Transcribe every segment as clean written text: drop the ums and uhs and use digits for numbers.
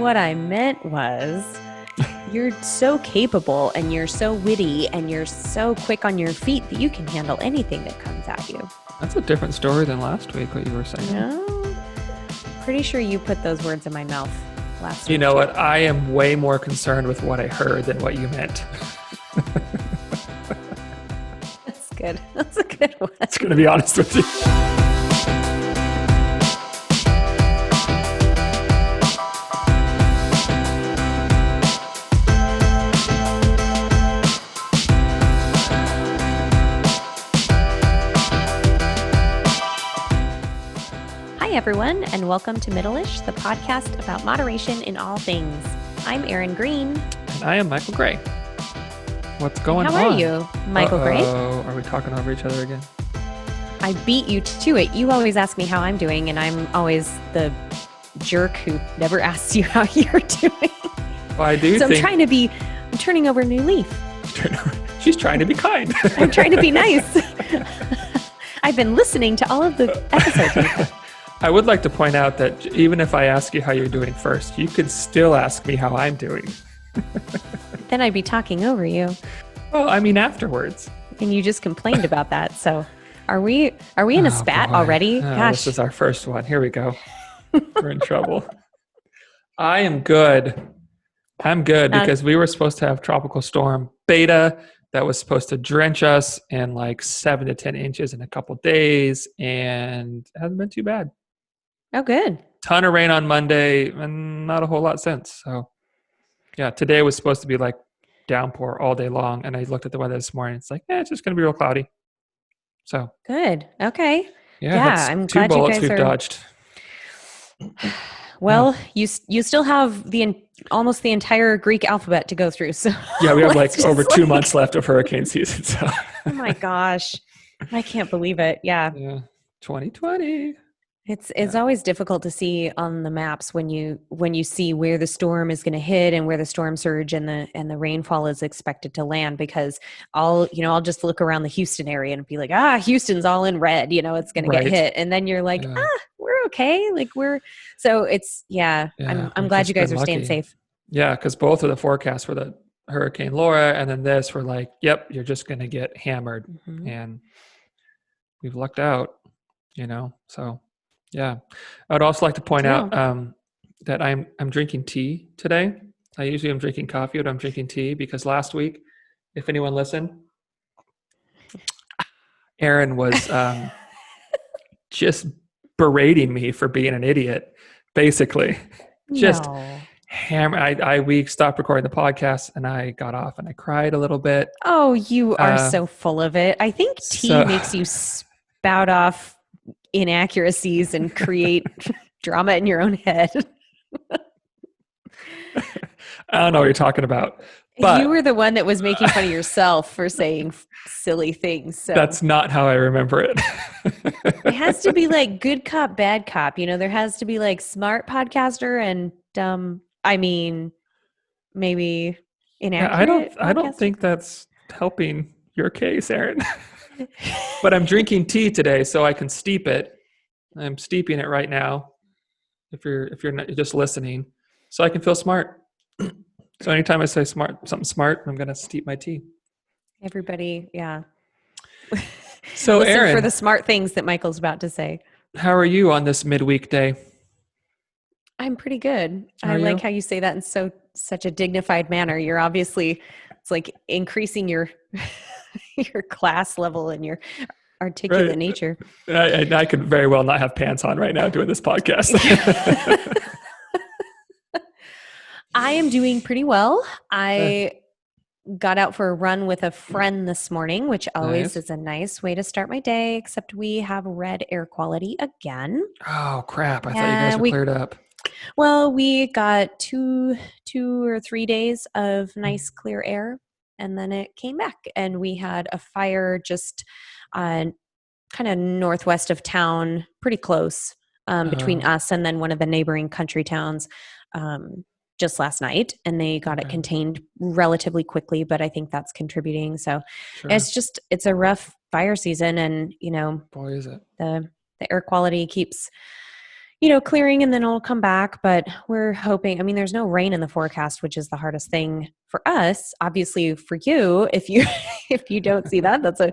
what I meant was you're so capable and you're so witty and you're so quick on your feet that you can handle anything that comes at you. That's a different story than last week, what you were saying. No, pretty sure you put those words in my mouth last week. You know what? I am way more concerned with what I heard than what you meant. That's good. That's a good one. It's going to be honest with you. Hi, everyone, and welcome to Middleish, the podcast about moderation in all things. I'm Erin Green. And I am Michael Gray. What's going on? How are you, Michael Gray? Are we talking over each other again? I beat you to it. You always ask me how I'm doing, and I'm always the jerk who never asks you how you're doing. Well, I do think... I'm turning over a new leaf. She's trying to be kind. I'm trying to be nice. I've been listening to all of the episodes. I would like to point out that even if I ask you how you're doing first, you could still ask me how I'm doing. Then I'd be talking over you. Well, I mean, afterwards. And you just complained about that. So are we in a spat already? Gosh. This is our first one. Here we go. We're in trouble. I am good. I'm good because we were supposed to have tropical storm Beta that was supposed to drench us in like 7 to 10 inches in a couple days, and it hasn't been too bad. Oh, good. Ton of rain on Monday and not a whole lot since. So yeah, today was supposed to be like downpour all day long. And I looked at the weather this morning. It's like, it's just going to be real cloudy. So good. Okay. Yeah, I'm two glad bullets you guys we've dodged. Well, you still have almost the entire Greek alphabet to go through. So yeah, we have like over 2 months left of hurricane season. So oh my gosh, I can't believe it. Yeah. 2020. It's always difficult to see on the maps when you see where the storm is going to hit and where the storm surge and the rainfall is expected to land, because I'll just look around the Houston area and be like, Houston's all in red, it's going to get hit, and then you're like, we're okay, like I'm glad you guys are staying safe. Yeah, because both of the forecasts for the Hurricane Laura and then this were like, yep, you're just going to get hammered, and we've lucked out, so. Yeah. I would also like to point out that I'm drinking tea today. I usually am drinking coffee, but I'm drinking tea because last week, if anyone listened, Erin was just berating me for being an idiot, basically. Just hammer. We stopped recording the podcast and I got off and I cried a little bit. Oh, you are so full of it. I think tea makes you spout off inaccuracies and create drama in your own head. I don't know what you're talking about. But you were the one that was making fun of yourself for saying silly things. So that's not how I remember it. It has to be like good cop, bad cop. There has to be like smart podcaster and dumb. I mean, maybe inaccurate. I don't think that's helping your case, Erin. But I'm drinking tea today, so I can steep it. I'm steeping it right now. If you're not, you're just listening, so I can feel smart. So anytime I say something smart, I'm gonna steep my tea. Everybody, yeah. So listen Erin, for the smart things that Michael's about to say. How are you on this midweek day? I'm pretty good. I like how you say that in such a dignified manner. You're obviously, it's like increasing your your class level and your articulate nature. I could very well not have pants on right now doing this podcast. I am doing pretty well. I got out for a run with a friend this morning, which always is a nice way to start my day, except we have red air quality again. Oh, crap. I thought you guys were cleared up. Well, we got two or 3 days of nice clear air, and then it came back, and we had a fire just kind of northwest of town, pretty close between us and then one of the neighboring country towns just last night, and they got it contained relatively quickly, but I think that's contributing. So it's a rough fire season, and boy, is it. The air quality keeps clearing and then it'll come back, but we're hoping, I mean, there's no rain in the forecast, which is the hardest thing for us. Obviously for you, if you if you don't see that, that's a,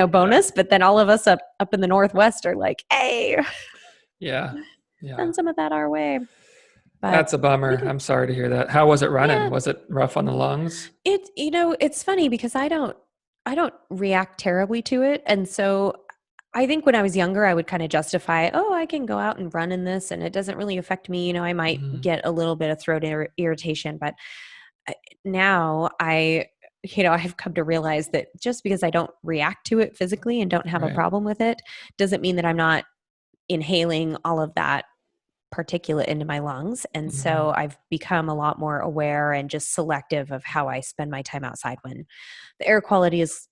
bonus, but then all of us up in the Northwest are like, hey, Yeah. send some of that our way. But that's a bummer. I'm sorry to hear that. How was it running? Yeah. Was it rough on the lungs? It's funny because I don't react terribly to it. And so I think when I was younger, I would kind of justify, oh, I can go out and run in this and it doesn't really affect me. I might get a little bit of throat irritation, but now I've come to realize that just because I don't react to it physically and don't have a problem with it, doesn't mean that I'm not inhaling all of that particulate into my lungs. And so I've become a lot more aware and just selective of how I spend my time outside when the air quality is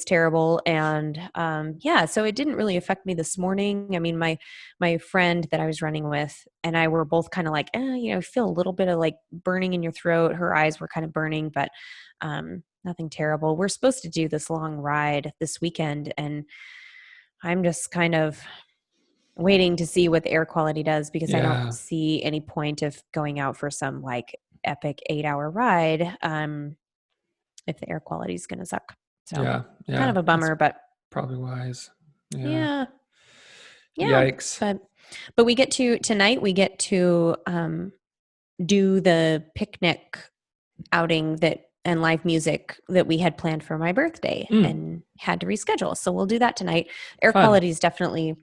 terrible. And so it didn't really affect me this morning. I mean, my friend that I was running with and I were both kind of like, feel a little bit of like burning in your throat. Her eyes were kind of burning, but nothing terrible. We're supposed to do this long ride this weekend, and I'm just kind of waiting to see what the air quality does, because I don't see any point of going out for some like epic 8-hour ride if the air quality is going to suck. So kind of a bummer, but probably wise. Yeah. Yikes. But we get to tonight, we get to do the picnic outing and live music that we had planned for my birthday and had to reschedule. So we'll do that tonight. Air quality is definitely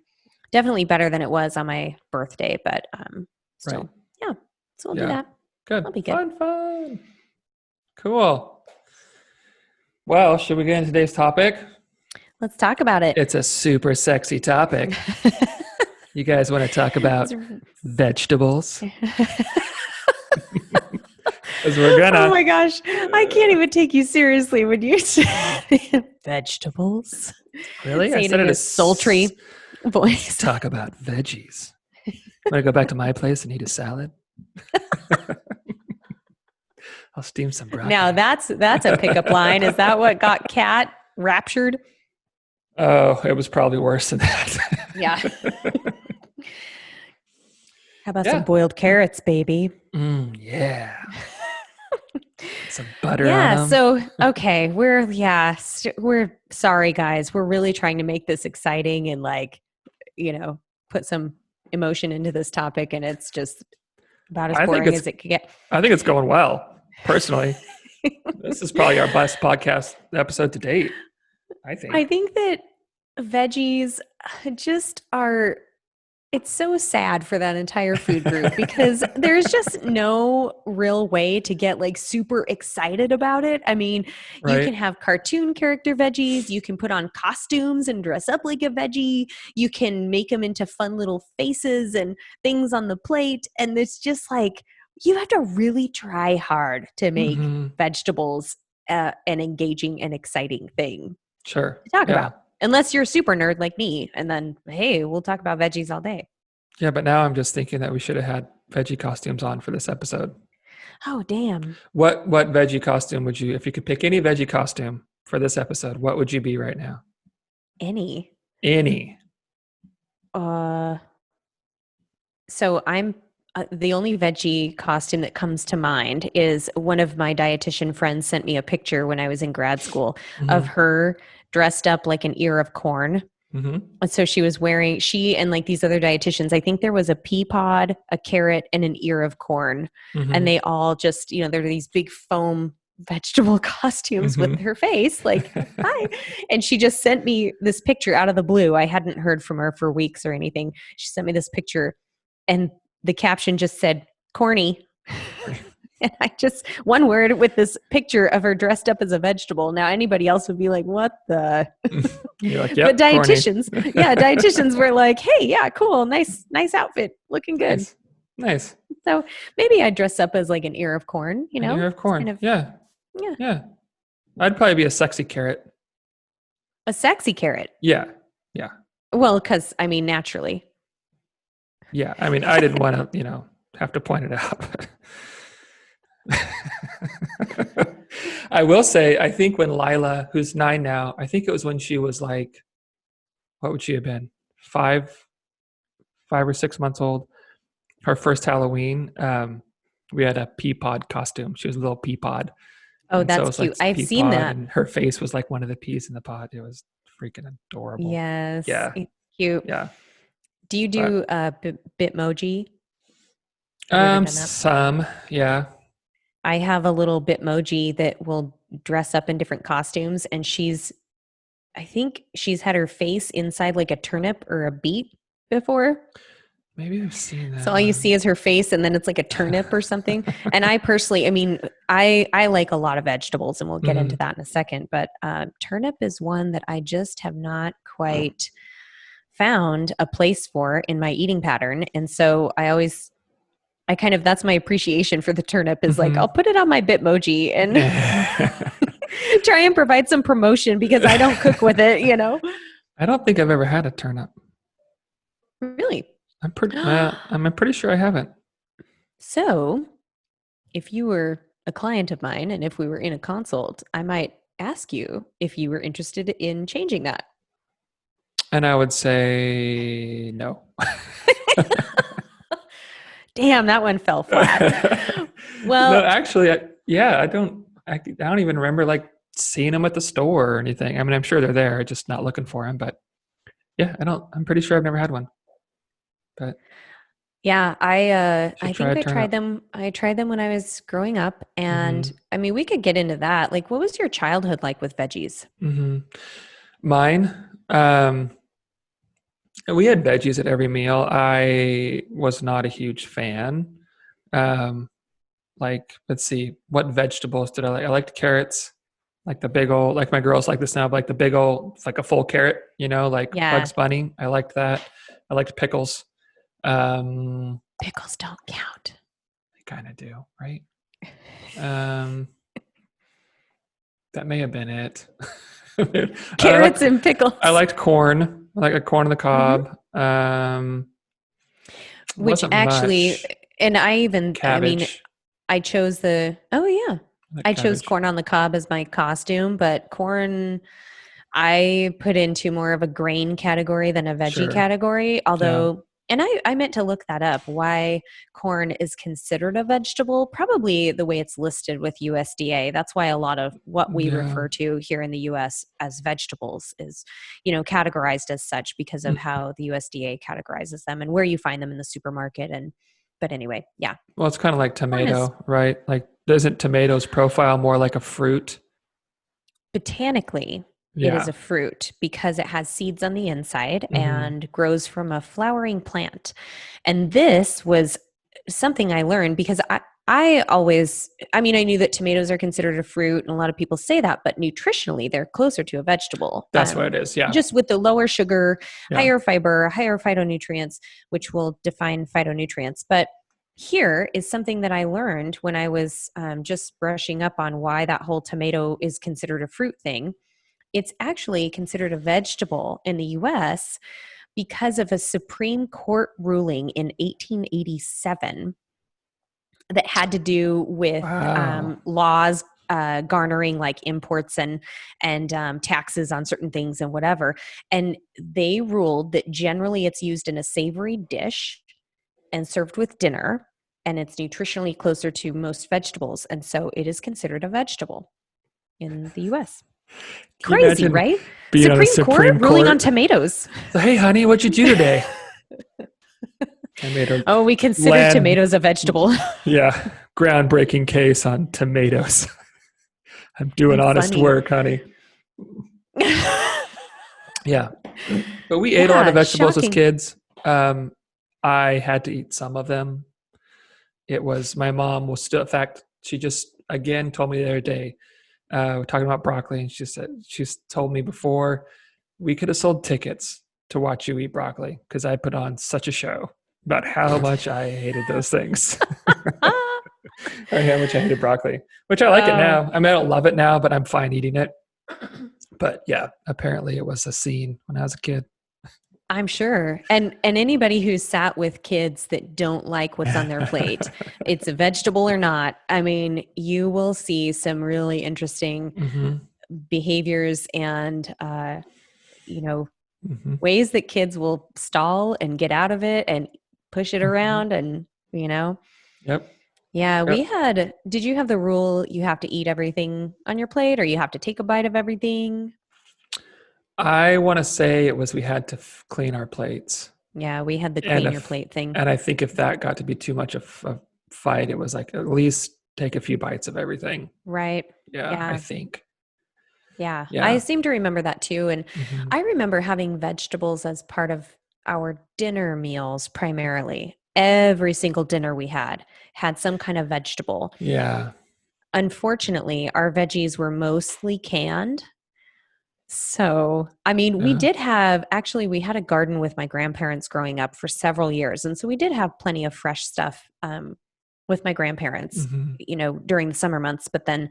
better than it was on my birthday, but still, so we'll do that. Good. That'll be good. Fun. Cool. Well, should we get into today's topic? Let's talk about it. It's a super sexy topic. You guys want to talk about vegetables? Because we're gonna. Oh my gosh, I can't even take you seriously when you say vegetables. Really? I said it in a sultry voice. Talk about veggies. Want to go back to my place and eat a salad? I'll steam some broccoli. Now that's a pickup line. Is that what got Kat raptured? Oh, it was probably worse than that. Yeah. How about some boiled carrots, baby? Yeah. Some butter on them. So, okay. We're sorry, guys. We're really trying to make this exciting and put some emotion into this topic. And it's just about as boring as it could get. I think it's going well, personally. This is probably our best podcast episode to date, I think. I think that veggies just are... It's so sad for that entire food group because there's just no real way to get like super excited about it. I mean, you can have cartoon character veggies. You can put on costumes and dress up like a veggie. You can make them into fun little faces and things on the plate. And it's just like, you have to really try hard to make vegetables an engaging and exciting thing to talk about. Unless you're a super nerd like me, and then, hey, we'll talk about veggies all day. Yeah, but now I'm just thinking that we should have had veggie costumes on for this episode. Oh, damn. What veggie costume would you, if you could pick any veggie costume for this episode, what would you be right now? Any. So I'm the only veggie costume that comes to mind is one of my dietitian friends sent me a picture when I was in grad school of her dressed up like an ear of corn. And so she and like these other dietitians, I think there was a pea pod, a carrot, and an ear of corn. And they all just, they're these big foam vegetable costumes with her face like, hi. And she just sent me this picture out of the blue. I hadn't heard from her for weeks or anything. She sent me this picture and the caption just said, corny. And I just, one word with this picture of her dressed up as a vegetable. Now, anybody else would be like, what the? You're like, yep, but dietitians were like, hey, yeah, cool. Nice outfit. Looking good. Nice. So maybe I'd dress up as like an ear of corn, An ear of corn. Kind of, yeah. I'd probably be a sexy carrot. A sexy carrot? Yeah. Well, because, I mean, naturally. Yeah. I mean, I didn't want to, have to point it out. I will say, I think when Lila, who's 9 now, I think it was when she was like, what would she have been? 5 5 or 6 months old. Her first Halloween, we had a pea pod costume. She was a little pea pod. Oh, And so it that's was like cute. this I've pea seen pod, that. and her face was like one of the peas in the pod. It was freaking adorable. Yes, Yeah. it's cute. Yeah. Do you But do Bitmoji? Have you ever done that? some, yeah. I have a little Bitmoji that will dress up in different costumes, and I think she's had her face inside like a turnip or a beet before. Maybe I've seen So that all you see one. is her face, and then it's like a turnip or something. And I personally, I mean, I like a lot of vegetables, and we'll get into Mhm. that in a second. But turnip is one that I just have not quite found a place for in my eating pattern. And so I kind of, that's my appreciation for the turnip, is like, I'll Mhm. put it on my Bitmoji and I try and provide some promotion because I don't cook with it, you know? don't think I've ever had a turnip. Really? I'm pretty sure I haven't. So if you were a client of mine and if we were in a consult, I might ask you if you were interested in changing that. And I would say no. Damn, that one fell flat. No, Well, actually, I don't even remember like seeing them at the store or anything. I mean, I'm sure they're there, just not looking for them. But yeah, I'm pretty sure I've never had one. But yeah, I should try think a turnip. I tried them when I was growing up, and Mm-hmm. I mean, we could get into that. Like, what was your childhood like with veggies? Mm-hmm. Mine, we had veggies at every meal. I was not a huge fan. Um, like, let's see, what vegetables did I like? I liked carrots, like the big old, like my girls like this now, like the big old, it's like a full carrot, like Yeah, Bugs Bunny. I liked that. I liked pickles. Um, pickles don't count. I kind of do, right? Um, that may have been it. I Carrots liked, and I pickles. liked corn. I like a corn on the Hmm. cob. Which Wasn't actually, much and I mean, cabbage. oh yeah, I like I chose cabbage. corn on the cob as my costume, but corn I put into more of a grain category than a veggie Sure. category. Yeah. Although, and I meant to look that up, why corn is considered a vegetable, probably the way it's listed with USDA. That's why a lot of what we Yeah. refer to here in the US as vegetables is, categorized as such because of Mm. how the USDA categorizes them and where you find them in the supermarket. But anyway, yeah, Well, it's kind of like corn is tomato, right? Like, doesn't tomatoes profile more like a fruit? botanically, it is Yeah. a fruit because it has seeds on the inside Hmm. and grows from a flowering plant. And this was something I learned because I mean, I knew that tomatoes are considered a fruit, and a lot of people say that, but nutritionally, they're closer to a vegetable. That's what it is. Yeah. Just with the lower sugar, Yeah. higher fiber, higher phytonutrients, which will define phytonutrients. But here is something that I learned when I was just brushing up on why that whole tomato is considered a fruit thing. It's actually considered a vegetable in the US because of a Supreme Court ruling in 1887 that had to do with Wow. laws garnering like imports and taxes on certain things and whatever. And they ruled that generally it's used in a savory dish and served with dinner, and it's nutritionally closer to most vegetables, and so it is considered a vegetable in the US. Can you Crazy, imagine right? being on a Supreme Court Supreme ruling on Court? tomatoes. So, hey, honey, what'd you do today? I made a Oh, we consider land, tomatoes a vegetable. yeah, groundbreaking case on tomatoes. I'm doing That's honest funny. work, honey. Yeah. But we ate a lot of Yeah, vegetables as shocking. kids. Um, I had to eat some of them. It was my mom was still, in fact, she just again told me the other day, we're talking about broccoli, and she's told me before we could have sold tickets to watch you eat broccoli because I put on such a show about how much I hated those things or how much I hated broccoli, which I like it uh, now. I mean, I don't love it now, but I'm fine eating it. But yeah, apparently it was a scene when I was a kid. I'm sure. And anybody who's sat with kids that don't like what's on their plate, it's a vegetable or not. I mean, you will see some really interesting Hmm. behaviors and you know Mm-hmm. ways that kids will stall and get out of it and push it Mm-hmm. around and, Yep. yeah, Yep. did you have the rule you have to eat everything on your plate or you have to take a bite of everything? I want to say it was we had to clean our plates, Yeah, we had the and clean your if plate thing. and I think if that got to be too much of a fight, it was like at least take a few bites of everything. Right. Yeah, I Yeah. think. Yeah. I Yeah. seem to remember that too. And Hmm. I remember having vegetables as part of our dinner meals primarily. Every single dinner we had some kind of vegetable. Yeah. Unfortunately, our veggies were mostly canned. So, I mean, Yeah. we had a garden with my grandparents growing up for several years. And so we did have plenty of fresh stuff with my grandparents, Hmm. during the summer months. But then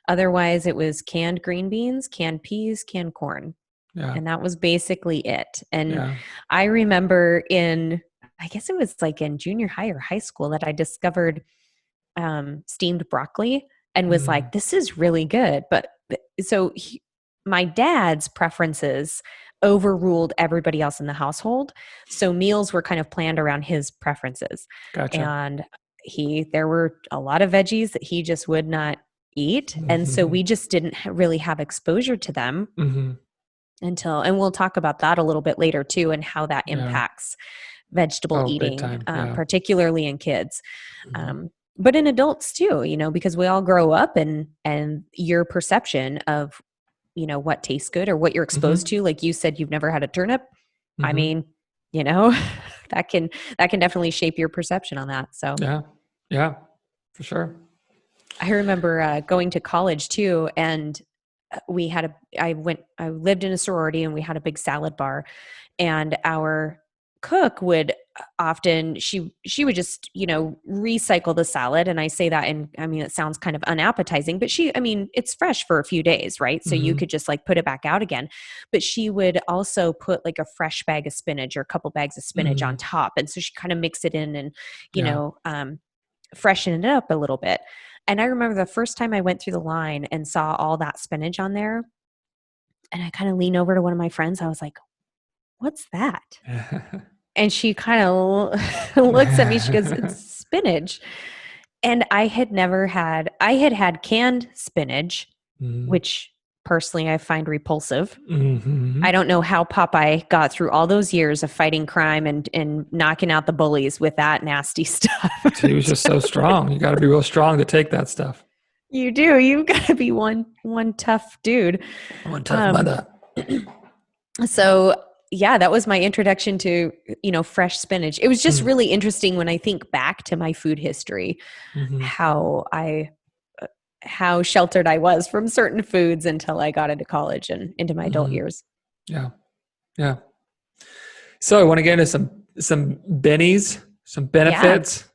otherwise, it was canned green beans, canned peas, canned corn. Yeah. And that was basically it. And Yeah. I remember I guess it was like in junior high or high school that I discovered steamed broccoli and was Mm. like, this is really good. But so my dad's preferences overruled everybody else in the household. So meals were kind of planned around his preferences. Gotcha. And there were a lot of veggies that he just would not eat. And so Hmm. we just didn't really have exposure to them Hmm. and we'll talk about that a little bit later too, and how that Yeah. impacts vegetable Oh, big eating, time. Yeah. particularly in kids. Hmm. Um, but in adults too, because we all grow up and your perception of, what tastes good or what you're exposed Hmm. to, like you said, you've never had a turnip. I Hmm. mean, you know, that can definitely shape your perception on that. So Yeah. Yeah. For sure. I remember going to college too, and I lived in a sorority and we had a big salad bar, and our cook would often she would just recycle the salad, and I say that, and I mean it sounds kind of unappetizing, but I mean it's fresh for a few days, right? So you Hmm. could just like put it back out again, but she would also put like a fresh bag of spinach or a couple bags of spinach on Mm. top, and so she kind of mix it in and you Yeah. know freshen it up a little bit. And I remember the first time I went through the line and saw all that spinach on there, and I kind of leaned over to one of my friends. I was like, "What's that?" And she kind of looks at me. She goes, "It's spinach." And I had had canned spinach, Mm. which personally I find repulsive. I Hmm. don't know how Popeye got through all those years of fighting crime and knocking out the bullies with that nasty stuff. He was just so strong. You got to be real strong to take that stuff. You do. You've got to be one tough dude. One tough Um, mother. so yeah, that was my introduction to fresh spinach. It was just Mm. really interesting when I think back to my food history, Hmm. how I how sheltered I was from certain foods until I got into college and into my adult Hmm. years. Yeah. Yeah. So I want to get into some bennies, some Yeah, benefits.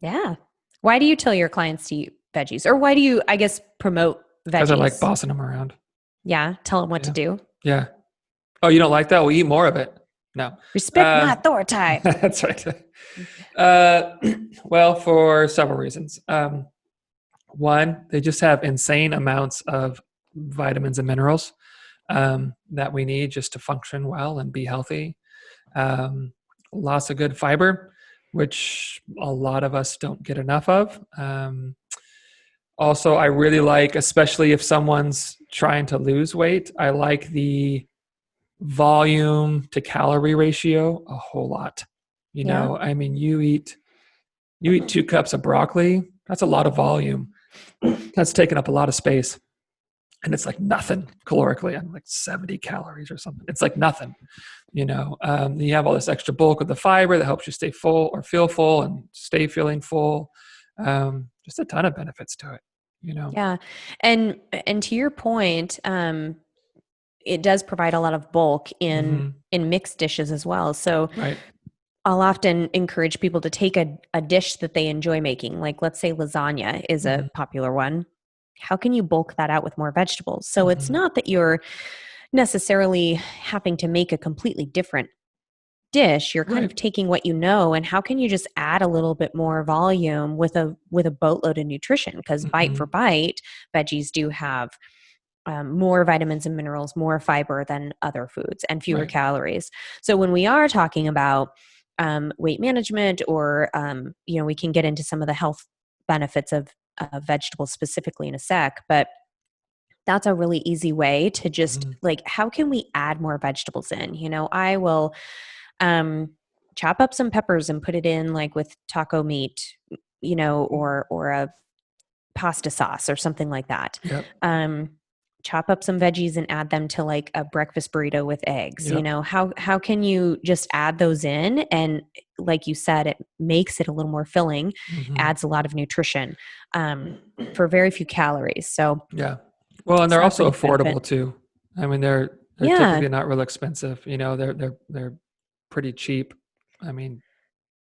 yeah. Why do you tell your clients to eat veggies, or why do you, I guess, promote Because I like veggies? bossing them around. Yeah, tell them what to Yeah. do. Yeah. Oh, you don't like that? We'll eat more of it. No. Respect my Uh, authority. that's right. Uh, well, for several reasons. One, they just have insane amounts of vitamins and minerals that we need just to function well and be healthy. Um, Lots of good fiber, which a lot of us don't get enough of. Also, I really like, especially if someone's trying to lose weight, I like the volume to calorie ratio a whole lot. Yeah. I mean, you eat 2 cups of broccoli, that's a lot of volume. That's taking up a lot of space. And it's like nothing calorically. I'm like 70 calories or something. It's like nothing. You have all this extra bulk of the fiber that helps you stay full or feel full and stay feeling full. Just a ton of benefits to it. Yeah. And to your point, it does provide a lot of bulk Hmm. in mixed dishes as well. So Right. I'll often encourage people to take a dish that they enjoy making. Like let's say lasagna is a Hmm. popular one. How can you bulk that out with more vegetables? So it's Hmm. not that you're necessarily having to make a completely different dish. You're kind Right. of taking what you know, and how can you just add a little bit more volume with a boatload of nutrition? Because bite for Hmm. bite, veggies do have more vitamins and minerals, more fiber than other foods, and fewer Right. calories. So when we are talking about weight management, or we can get into some of the health benefits of vegetables specifically in a sec, but that's a really easy way to just Mm-hmm. like, how can we add more vegetables in? I will chop up some peppers and put it in like with taco meat, or a pasta sauce or something like that. Yep. Chop up some veggies and add them to like a breakfast burrito with eggs. Yep. How can you just add those in? And like you said, it makes it a little more filling, Mm-hmm. adds a lot of nutrition for very few calories. So, Yeah. Well, and they're that's a also big benefit. affordable too. I mean, they're Yeah, typically not real expensive. They're pretty cheap. I mean,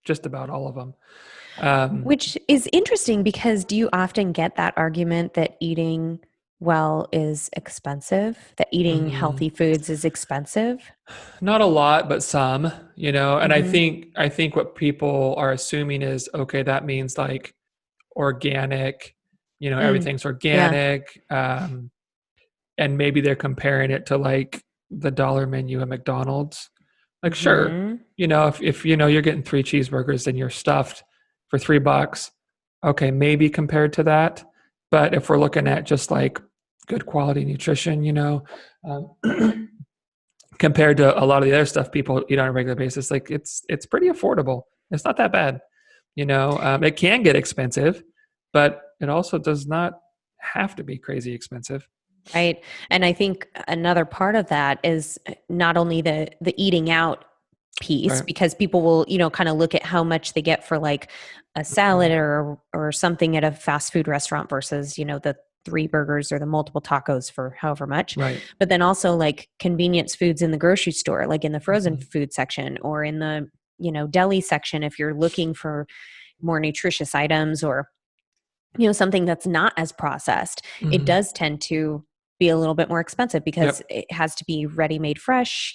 just about all of them. which is interesting because do you often get that argument that eating well is expensive, that eating mm, healthy foods is expensive? Not a lot, but some. And I Mm-hmm. think I think what people are assuming is, okay, that means like organic. Mm. Everything's Yeah. organic. And maybe they're comparing it to like the dollar menu at McDonald's. Like, sure, Mm-hmm. if you're getting 3 cheeseburgers and you're stuffed for $3, okay, maybe compared to that. But if we're looking at just like good quality nutrition, compared to a lot of the other stuff people eat on a regular basis, like it's pretty affordable. It's not that bad. It can get expensive, but it also does not have to be crazy expensive. Right. And I think another part of that is not only the eating out piece, Right. because people will, kind of look at how much they get for like a salad Mhm. or something at a fast food restaurant versus, the 3 burgers or the multiple tacos for however much. Right. But then also like convenience foods in the grocery store, like in the frozen Mhm. food section or in the, deli section, if you're looking for more nutritious items, or something that's not as processed, it Mhm. does tend to be a little bit more expensive because Yep. it has to be ready made fresh.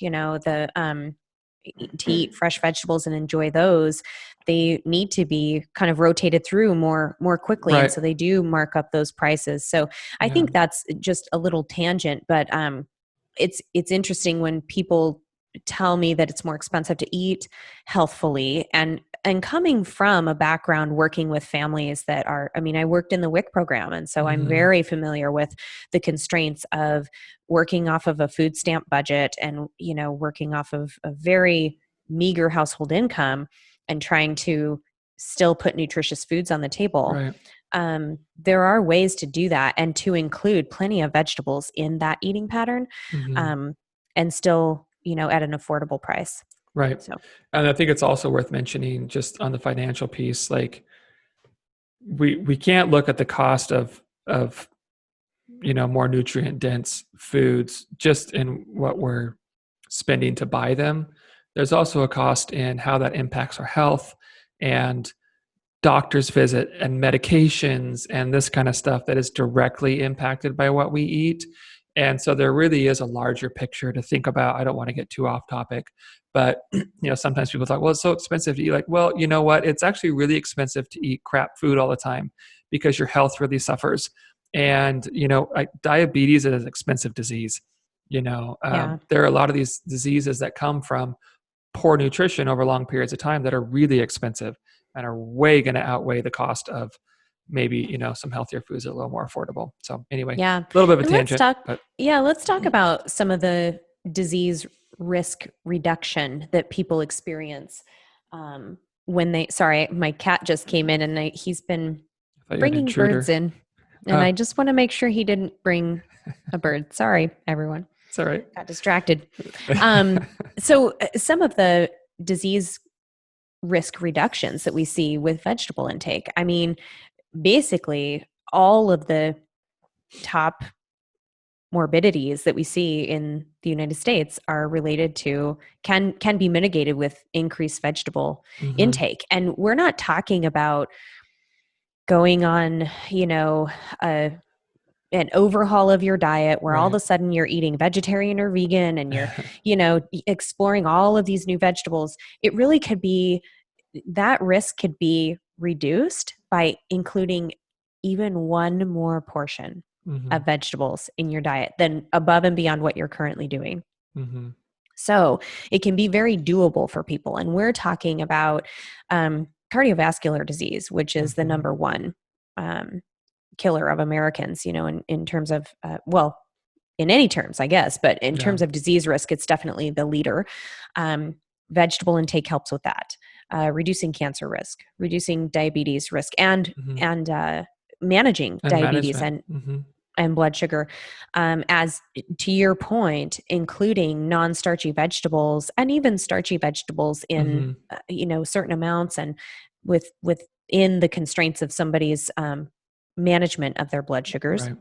To eat fresh vegetables and enjoy those, they need to be kind of rotated through more quickly, and Right. so they do mark up those prices. So I Yeah. think that's just a little tangent, but it's interesting when people tell me that it's more expensive to eat healthfully, and coming from a background working with families that are, I mean, I worked in the WIC program, and so I'm Mhm. very familiar with the constraints of working off of a food stamp budget, and working off of a very meager household income, and trying to still put nutritious foods on the table. Right. There are ways to do that and to include plenty of vegetables in that eating pattern, Mhm. um, and still, at an affordable price. Right. So, And I think it's also worth mentioning just on the financial piece, like we can't look at the cost of more nutrient dense foods just in what we're spending to buy them. There's also a cost in how that impacts our health and doctor's visit and medications and this kind of stuff that is directly impacted by what we eat. And so there really is a larger picture to think about. I don't want to get too off topic, but sometimes people talk, well, it's so expensive to eat. Like, well, you know what? It's actually really expensive to eat crap food all the time because your health really suffers. And like diabetes is an expensive disease. yeah. There are a lot of these diseases that come from poor nutrition over long periods of time that are really expensive and are way going to outweigh the cost of maybe some healthier foods that are a little more affordable. So anyway, Yeah. a little bit of a And tangent, but let's talk about some of the disease risk reduction that people experience when sorry, my cat just came in, and he's been I thought you had an bringing birds intruder. in, and Oh, I just want to make sure he didn't bring a bird. Sorry, everyone. it's all right. Got distracted. So some of the disease risk reductions that we see with vegetable intake, I mean, basically all of the top morbidities that we see in the United States are related to can be mitigated with increased vegetable Hmm. intake. And we're not talking about going on, a an overhaul of your diet where all of Right. a sudden you're eating vegetarian or vegan, and you're, exploring all of these new vegetables. It really could be, that risk could be reduced by including even one more portion. of vegetables in your diet than above and beyond what you're currently doing. Mm-hmm. So it can be very doable for people. And we're talking about cardiovascular disease, which is the number one killer of Americans, in terms of, in any terms, I guess, but in terms of disease risk, it's definitely the leader. Vegetable intake helps with that, reducing cancer risk, reducing diabetes risk, and managing diabetes and blood sugar. As to your point, including non-starchy vegetables and even starchy vegetables in certain amounts and within the constraints of somebody's management of their blood sugars. Right.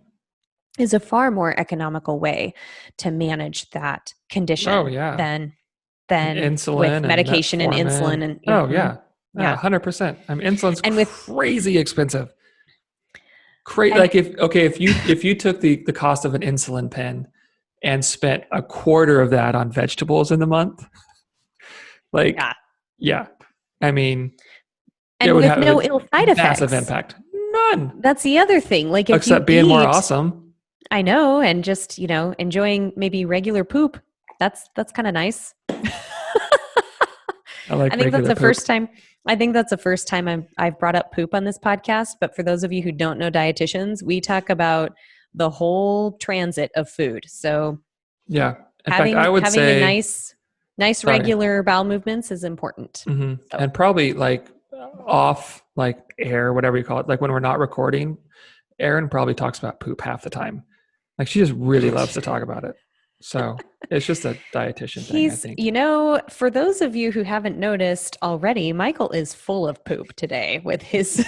Is a far more economical way to manage that condition than insulin with medication and insulin and 100%. I mean, insulin's crazy expensive. Like if you took the cost of an insulin pen and spent a quarter of that on vegetables in the month, I mean, and with no ill side effects, massive impact. None. That's the other thing. Like, if except being more awesome. I know, and just enjoying maybe regular poop. That's kind of nice. I think that's the first time. I think that's the first time I've brought up poop on this podcast. But for those of you who don't know dietitians, we talk about the whole transit of food. So in having fact, I would say a nice regular bowel movements is important. So. And probably off air, whatever you call it, like when we're not recording, Erin probably talks about poop half the time. Like, she just really loves to talk about it. So it's just a dietitian thing, I think. For those of you who haven't noticed already, Michael is full of poop today with his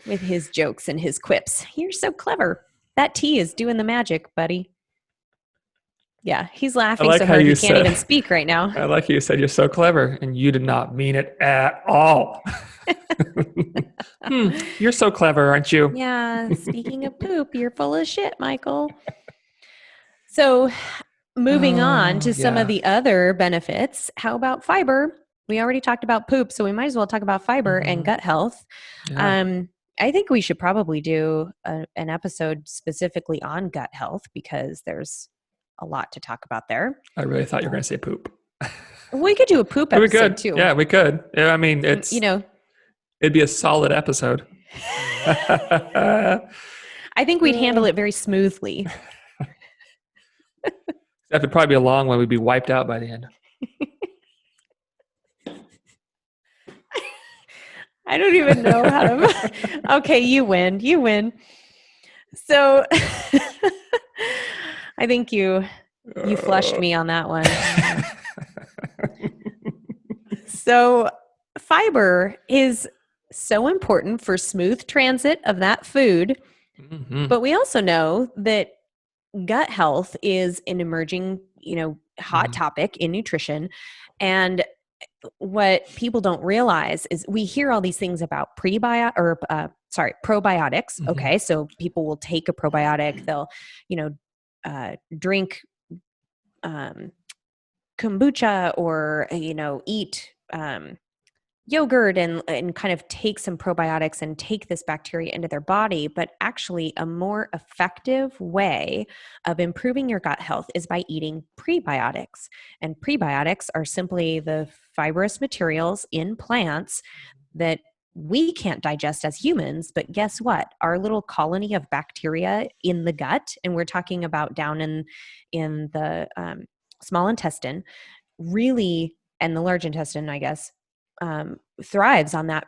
with his jokes and his quips. You're so clever. That tea is doing the magic, buddy. Yeah, he's laughing so hard he can't even speak right now. I like how you said you're so clever, and you did not mean it at all. You're so clever, aren't you? Yeah, speaking of poop, you're full of shit, Michael. So moving on to some of the other benefits, how about fiber? We already talked about poop, so we might as well talk about fiber and gut health. Yeah. I think we should probably do an episode specifically on gut health because there's a lot to talk about there. I really thought you were going to say poop. We could do a poop episode too. Yeah, we could. Yeah, I mean, it's it'd be a solid episode. I think we'd handle it very smoothly. That would probably be a long one. We'd be wiped out by the end. I don't even know how to. Okay, you win. You win. So I think you flushed me on that one. So fiber is so important for smooth transit of that food. But we also know that gut health is an emerging, hot topic in nutrition. And what people don't realize is we hear all these things about probiotics. Okay. So people will take a probiotic. They'll, drink kombucha or, eat yogurt and kind of take some probiotics and take this bacteria into their body. But actually a more effective way of improving your gut health is by eating prebiotics. And prebiotics are simply the fibrous materials in plants that we can't digest as humans, but guess what? Our little colony of bacteria in the gut, and we're talking about down in the small intestine, really, and the large intestine, I guess, thrives on that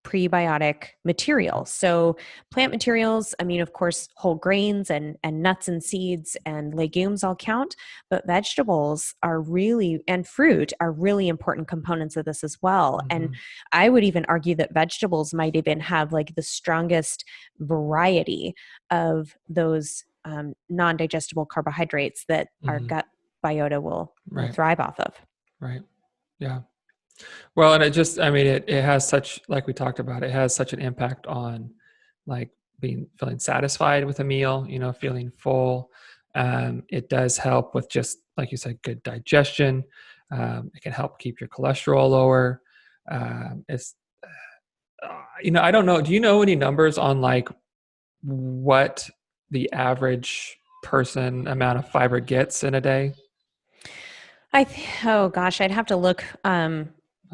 prebiotic material. So plant materials, I mean, of course, whole grains and nuts and seeds and legumes all count, but vegetables are really, and fruit are really important components of this as well. And I would even argue that vegetables might even have the strongest variety of those non-digestible carbohydrates that our gut biota will thrive off of. Right. Yeah. Well, and it has such, like we talked about, it has such an impact on feeling satisfied with a meal, feeling full. It does help with just, like you said, good digestion. It can help keep your cholesterol lower. I don't know. Do you know any numbers on what the average person amount of fiber gets in a day? Oh gosh, I'd have to look I don't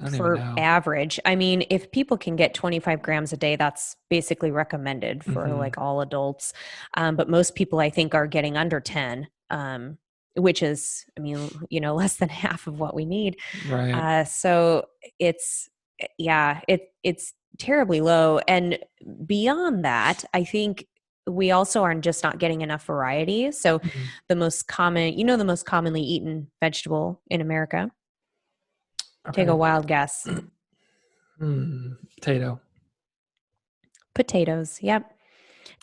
even for know. average. I mean, if people can get 25 grams a day, that's basically recommended for Hmm. like all adults. But most people, I think, are getting under 10, which is, I mean, less than half of what we need. Right. So it's, yeah, it's terribly low. And beyond that, I think we also are just not getting enough variety. So Mhm. the most common, the most commonly eaten vegetable in America. Take a Okay. wild guess. Potato. Potatoes. Yep.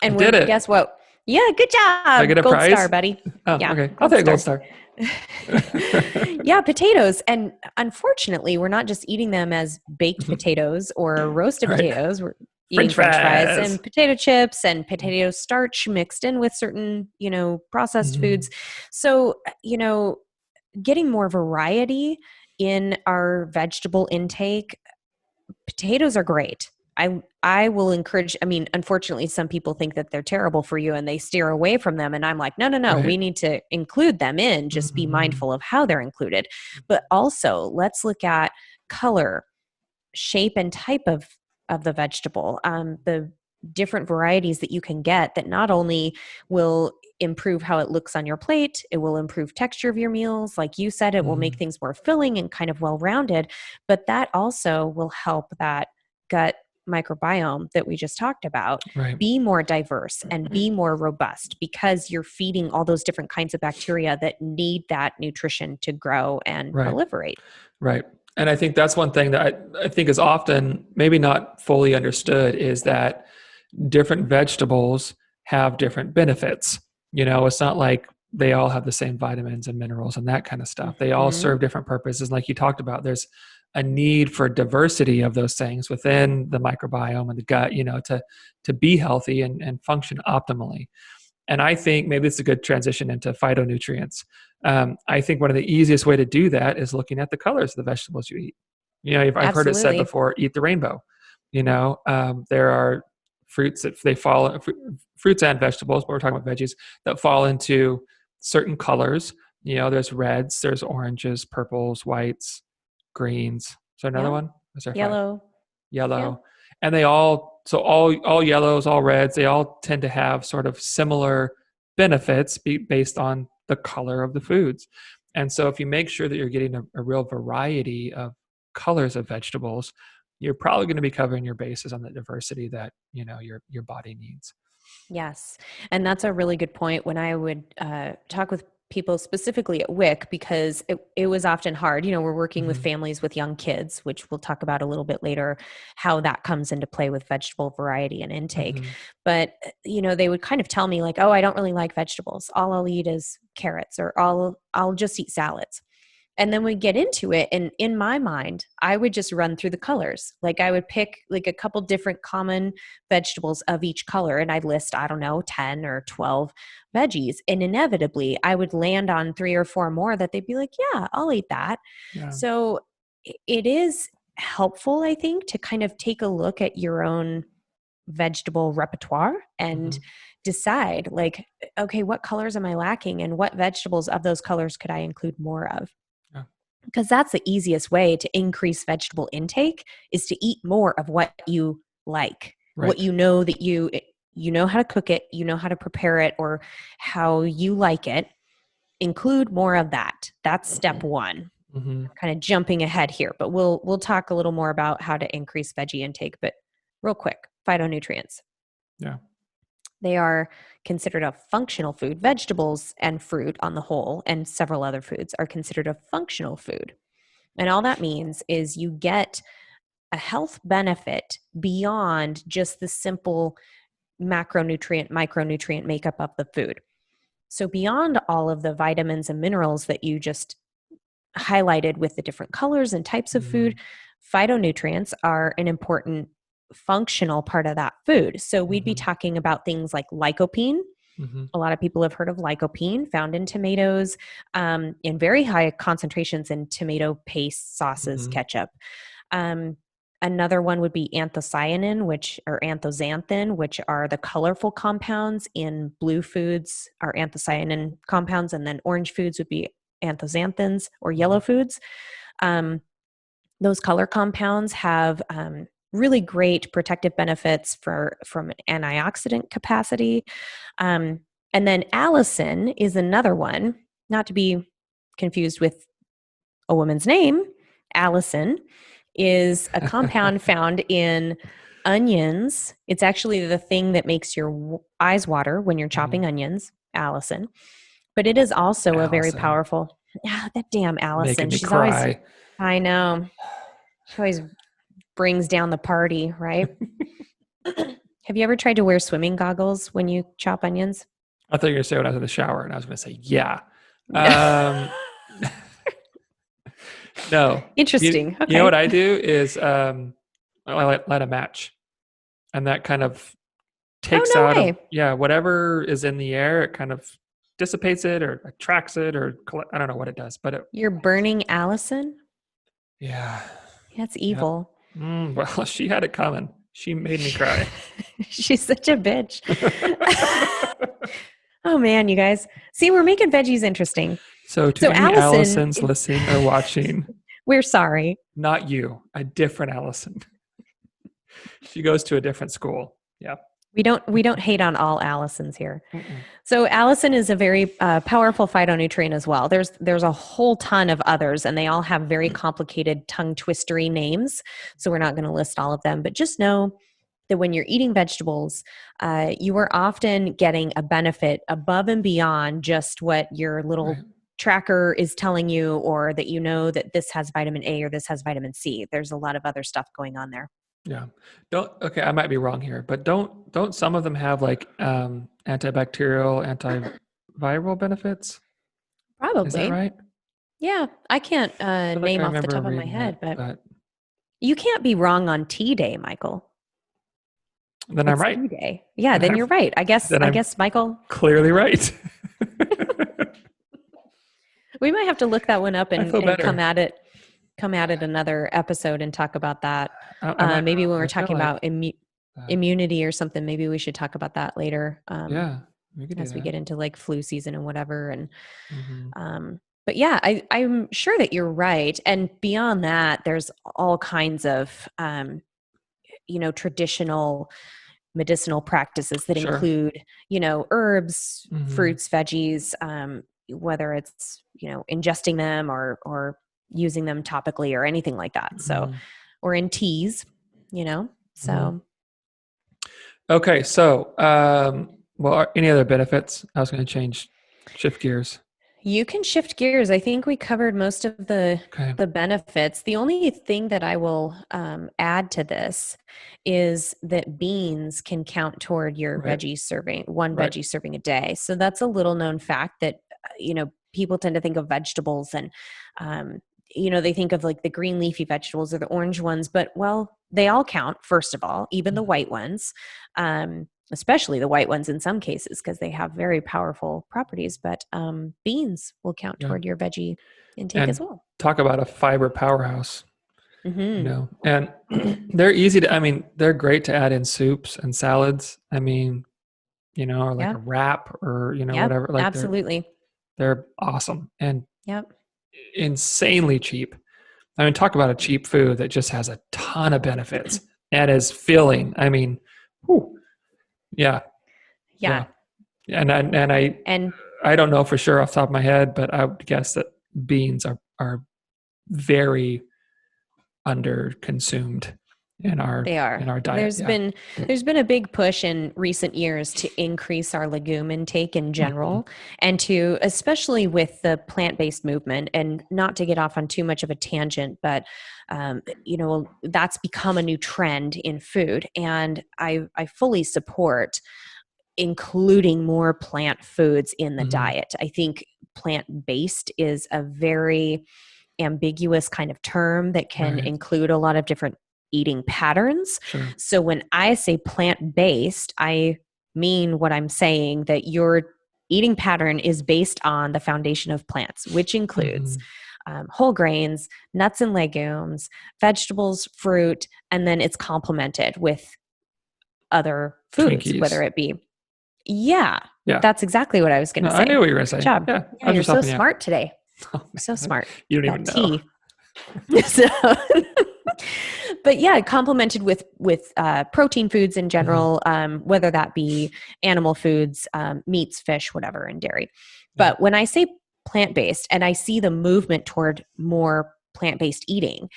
I And did guess it. what? Yeah, good Did I job. get a Gold star, prize? buddy. Oh, Yeah, okay. I'll gold take a gold star. star. Yeah, potatoes. And unfortunately, we're not just eating them as baked Mhm. potatoes or roasted Right. potatoes. We're eating French French fries fries. and potato chips and potato starch mixed in with certain, processed foods. Mhm. So, getting more variety in our vegetable intake, potatoes are great. I will encourage, I mean, unfortunately, some people think that they're terrible for you and they steer away from them. And I'm like, no, no, no, we Right. need to include them in, just be Mhm. mindful of how they're included. But also, let's look at color, shape, and type of the vegetable. The different varieties that you can get that not only will improve how it looks on your plate, it will improve texture of your meals. Like you said, it will make Mhm. things more filling and kind of well rounded, but that also will help that gut microbiome that we just talked about Right. be more diverse and be more robust because you're feeding all those different kinds of bacteria that need that nutrition to grow and Right. proliferate. Right. And I think that's one thing that I think is often maybe not fully understood is that different vegetables have different benefits. It's not like they all have the same vitamins and minerals and that kind of stuff. They all Hmm. serve different purposes. Like you talked about, there's a need for diversity of those things within the microbiome and the gut, to be healthy and function optimally. And I think maybe it's a good transition into phytonutrients. I think one of the easiest way to do that is looking at the colors of the vegetables you eat. I've heard it said Absolutely. before, eat the rainbow. There are fruits that they fall, fruits and vegetables, but we're talking about veggies that fall into certain colors. There's reds, there's oranges, purples, whites, greens. Is there another Yeah. one? Is there five? Yellow. Yeah. Yellow. And they all yellows, all reds, they all tend to have sort of similar benefits based on the color of the foods. And so if you make sure that you're getting a real variety of colors of vegetables, you're probably going to be covering your bases on the diversity that your body needs. Yes. And that's a really good point when I would talk with people specifically at WIC because it was often hard. We're working with Mm-hmm. families with young kids, which we'll talk about a little bit later, how that comes into play with vegetable variety and intake. Mm-hmm. But, they would kind of tell me like, oh, I don't really like vegetables. All I'll eat is carrots or I'll just eat salads. And then we get into it. And in my mind, I would just run through the colors. Like I would pick like a couple different common vegetables of each color. And I'd list, I don't know, 10 or 12 veggies. And inevitably, I would land on 3 or 4 more that they'd be like, yeah, I'll eat that. Yeah. So it is helpful, I think, to kind of take a look at your own vegetable repertoire and Mm-hmm. decide like, okay, what colors am I lacking and what vegetables of those colors could I include more of? Yeah. Because that's the easiest way to increase vegetable intake is to eat more of what you like, what Right. you know that you know how to cook it, you know how to prepare it or how you like it. Include more of that. That's step one. Mm-hmm. Kind of jumping ahead here, but we'll talk a little more about how to increase veggie intake. But real quick, phytonutrients. Yeah. They are considered a functional food. Vegetables and fruit on the whole, and several other foods, are considered a functional food. And all that means is you get a health benefit beyond just the simple macronutrient, micronutrient makeup of the food. So, beyond all of the vitamins and minerals that you just highlighted with the different colors and types of Mm-hmm. food, phytonutrients are an important functional part of that food. So, we'd be Mm-hmm. talking about things like lycopene. Mm-hmm. A lot of people have heard of lycopene found in tomatoes in very high concentrations in tomato paste, sauces, Mm-hmm. ketchup. Um, Another one would be anthocyanin, or anthocyanin, which are the colorful compounds in blue foods are anthocyanin compounds, and then orange foods would be anthocyanins, or yellow foods. Those color compounds have really great protective benefits from an antioxidant capacity. And then allicin is another one, not to be confused with a woman's name. Allicin is a compound found in onions. It's actually the thing that makes your eyes water when you're chopping onions, allicin. But it is also a very powerful. That damn Allison. Making me She's cry. always. I know. She always brings down the party, right? Have you ever tried to wear swimming goggles when you chop onions? I thought you were going to say when I was in the shower, and I was going to say, yeah. No. Interesting. You know what I do is I light a match, and that kind of takes out whatever is in the air. It kind of dissipates it or attracts it, or I don't know what it does. But you're burning Allison? Yeah. That's evil. Well, she had it coming. She made me cry. She's such a bitch. Oh man, you guys. See, we're making veggies interesting. So any Allisons listening or watching, we're sorry. Not you, a different Allison. She goes to a different school. Yeah. We don't hate on all Allisons here. So allicin is a very powerful phytonutrient as well. There's a whole ton of others, and they all have very complicated tongue twistery names. So we're not going to list all of them, but just know that when you're eating vegetables, you are often getting a benefit above and beyond just what your little tracker is telling you, or that you know that this has vitamin A or this has vitamin C. There's a lot of other stuff going on there. Yeah. I might be wrong here, but don't some of them have like antibacterial, antiviral benefits? Probably. Is that right? Yeah. I can't name off the top of my head, but you can't be wrong on tea day, Michael. Then I'm right. Tea day. Yeah, then you're right. I guess Michael. Clearly right. We might have to look that one up and come at it another episode and talk about that. Maybe when we're talking about immunity or something, maybe we should talk about that later. We could as we get into like flu season and whatever. And but yeah, I'm sure that you're right. And beyond that, there's all kinds of traditional medicinal practices that include herbs, fruits, veggies, whether it's ingesting them or using them topically or anything like that. So, or in teas, so. Okay. So, any other benefits? I was going to shift gears. You can shift gears. I think we covered most of the benefits. The only thing that I will add to this is that beans can count toward your veggie serving, veggie serving a day. So that's a little known fact that, people tend to think of vegetables and, they think of like the green leafy vegetables or the orange ones, but they all count, first of all, even the white ones, especially the white ones in some cases, because they have very powerful properties, but beans will count toward your veggie intake as well. Talk about a fiber powerhouse, and they're easy to, they're great to add in soups and salads. Or like a wrap or, whatever. Like absolutely. They're awesome and insanely cheap. Talk about a cheap food that just has a ton of benefits and is filling. Yeah. And I don't know for sure off the top of my head, but I would guess that beans are very under consumed in our diet. There's been a big push in recent years to increase our legume intake in general, and to, especially with the plant-based movement, and not to get off on too much of a tangent, but that's become a new trend in food, and I fully support including more plant foods in the diet. I think plant-based is a very ambiguous kind of term that can include a lot of different eating patterns. Sure. So when I say plant-based, I mean what I'm saying, that your eating pattern is based on the foundation of plants, which includes whole grains, nuts and legumes, vegetables, fruit, and then it's complemented with other foods, whether Twinkies. it be, yeah, Yeah. that's exactly what I was going No, to I say. knew what you were going to Good say. job. Yeah. I Yeah, was you're just so helping you out. smart today. Oh, So man. smart. You don't even That know. tea. So, but yeah, complemented with protein foods in general, whether that be animal foods, meats, fish, whatever, and dairy. Yeah. But when I say plant-based, and I see the movement toward more plant-based eating,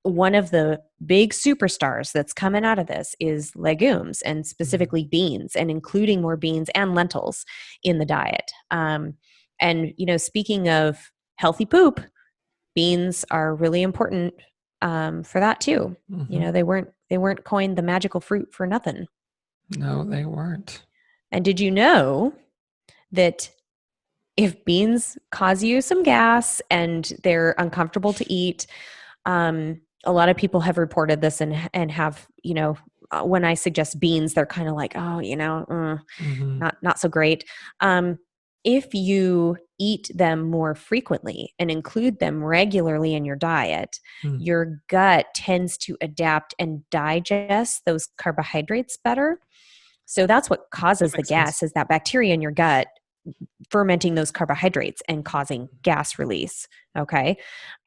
one of the big superstars that's coming out of this is legumes, and specifically beans, and including more beans and lentils in the diet. And speaking of healthy poop, beans are really important for that too. They weren't coined the magical fruit for nothing. No, they weren't. And did you know that if beans cause you some gas and they're uncomfortable to eat, a lot of people have reported this and have, when I suggest beans, they're kind of like, oh, not so great. If you eat them more frequently and include them regularly in your diet, your gut tends to adapt and digest those carbohydrates better. So that's what causes That the makes sense. gas, is that bacteria in your gut fermenting those carbohydrates and causing gas release. Okay.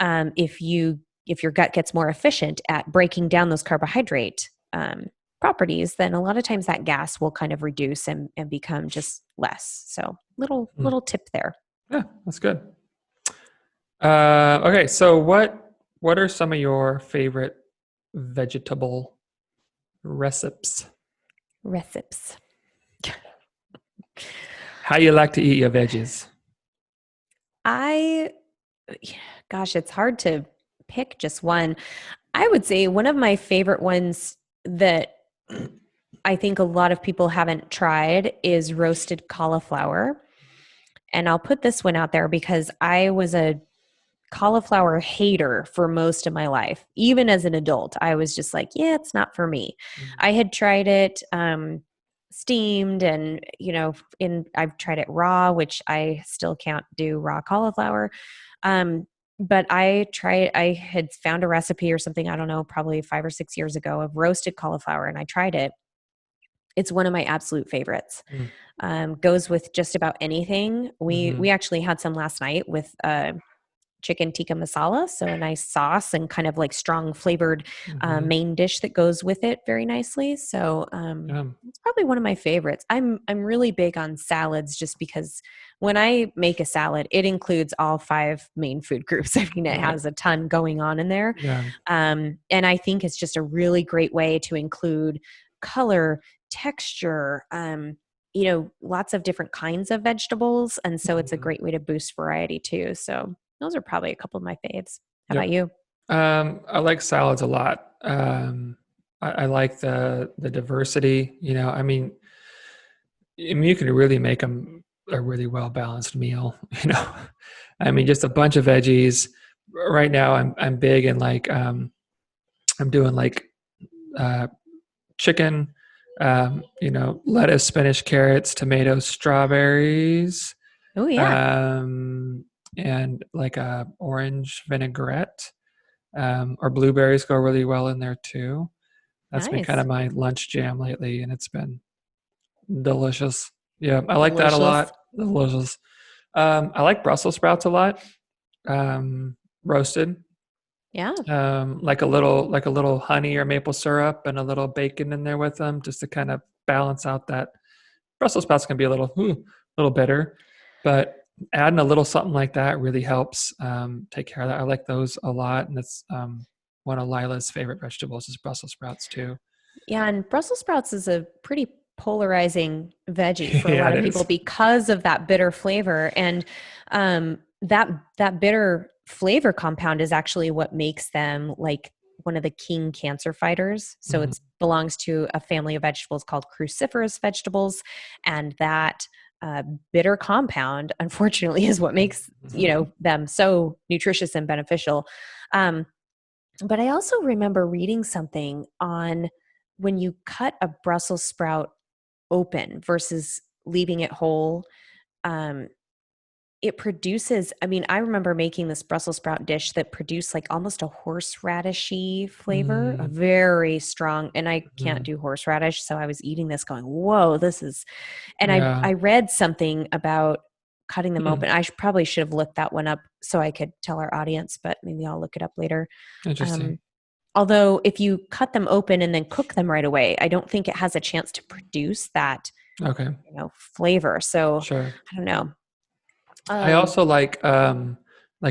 If your gut gets more efficient at breaking down those carbohydrate properties, then a lot of times that gas will kind of reduce and become just less. So little tip there. Yeah, that's good. Okay, so what are some of your favorite vegetable recipes? Recipes. How you like to eat your veggies? I, gosh, it's hard to pick just one. I would say one of my favorite ones that I think a lot of people haven't tried is roasted cauliflower. And I'll put this one out there because I was a cauliflower hater for most of my life. Even as an adult, I was just like, yeah, it's not for me. I had tried it steamed, and I've tried it raw, which I still can't do raw cauliflower. But I had found a recipe or something, I don't know, probably 5 or 6 years ago, of roasted cauliflower, and I tried it. It's one of my absolute favorites. Goes with just about anything. We actually had some last night with chicken tikka masala, so a nice sauce and kind of like strong flavored main dish that goes with it very nicely. So it's probably one of my favorites. I'm really big on salads, just because when I make a salad, it includes all 5 main food groups. I mean, it has a ton going on in there. Yeah. And I think it's just a really great way to include color, texture, lots of different kinds of vegetables. And so it's a great way to boost variety too. So those are probably a couple of my faves. How about you? I like salads a lot. I like the diversity. You can really make them a really well balanced meal. Just a bunch of veggies. Right now, I'm big in I'm doing chicken, lettuce, spinach, carrots, tomatoes, strawberries, Oh yeah. and like a orange vinaigrette, or blueberries go really well in there too. That's been kind Nice. of my lunch jam lately, and it's been delicious. Yeah, I like that a Delicious. lot. Delicious. I like Brussels sprouts a lot, roasted. Yeah. Like a little honey or maple syrup and a little bacon in there with them, just to kind of balance out that. Brussels sprouts can be a little bitter, but adding a little something like that really helps take care of that. I like those a lot, and it's one of Lila's favorite vegetables is Brussels sprouts too. Yeah. And Brussels sprouts is a pretty polarizing veggie for a Yeah, lot it of people is. because of that bitter flavor. And that bitter flavor compound is actually what makes them like one of the king cancer fighters. So Mhm. it belongs to a family of vegetables called cruciferous vegetables. And that bitter compound, unfortunately, is what makes, them so nutritious and beneficial. Um, but I also remember reading something on when you cut a Brussels sprout open versus leaving it whole. Um, it produces, I mean, I remember making this Brussels sprout dish that produced like almost a horseradishy flavor, a Mm, very strong, and I can't mhm. do horseradish. So I was eating this going, whoa, this is, and Yeah. I read something about cutting them Mm, open. Probably should have looked that one up so I could tell our audience, but maybe I'll look it up later. interesting. Um, Although if you cut them open and then cook them right away, I don't think it has a chance to produce that, Okay. flavor. So Sure. I don't know. I Um, also like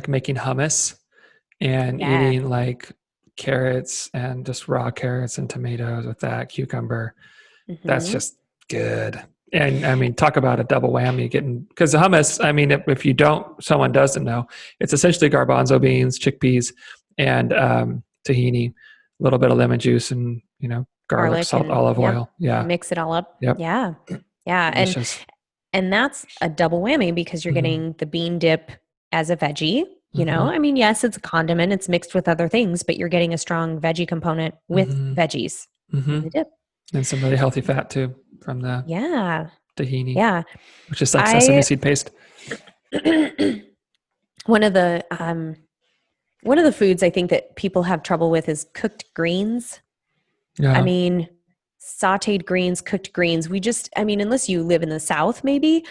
making hummus and yeah. eating like carrots and just raw carrots and tomatoes with that cucumber. That's Hmm. just good. And I mean, talk about a double whammy getting because the hummus, I mean, if you don't, someone doesn't know, it's essentially garbanzo beans, chickpeas, and tahini, a little bit of lemon juice, and garlic, Garlic salt, and olive yep, oil. Yeah, mix it all up. yep, Yeah. Yeah. delicious. And that's a double whammy because you're Hmm. getting the bean dip as a veggie. Hmm. I mean, yes, it's a condiment, it's mixed with other things, but you're getting a strong veggie component with Hmm. veggies Hmm. in the dip. And some really healthy fat too from the Yeah. tahini, Yeah. which is like sesame I seed paste. one of the foods I think that people have trouble with is cooked greens. I Yeah. mean, sauteed greens, cooked greens. I mean, unless you live in the South, maybe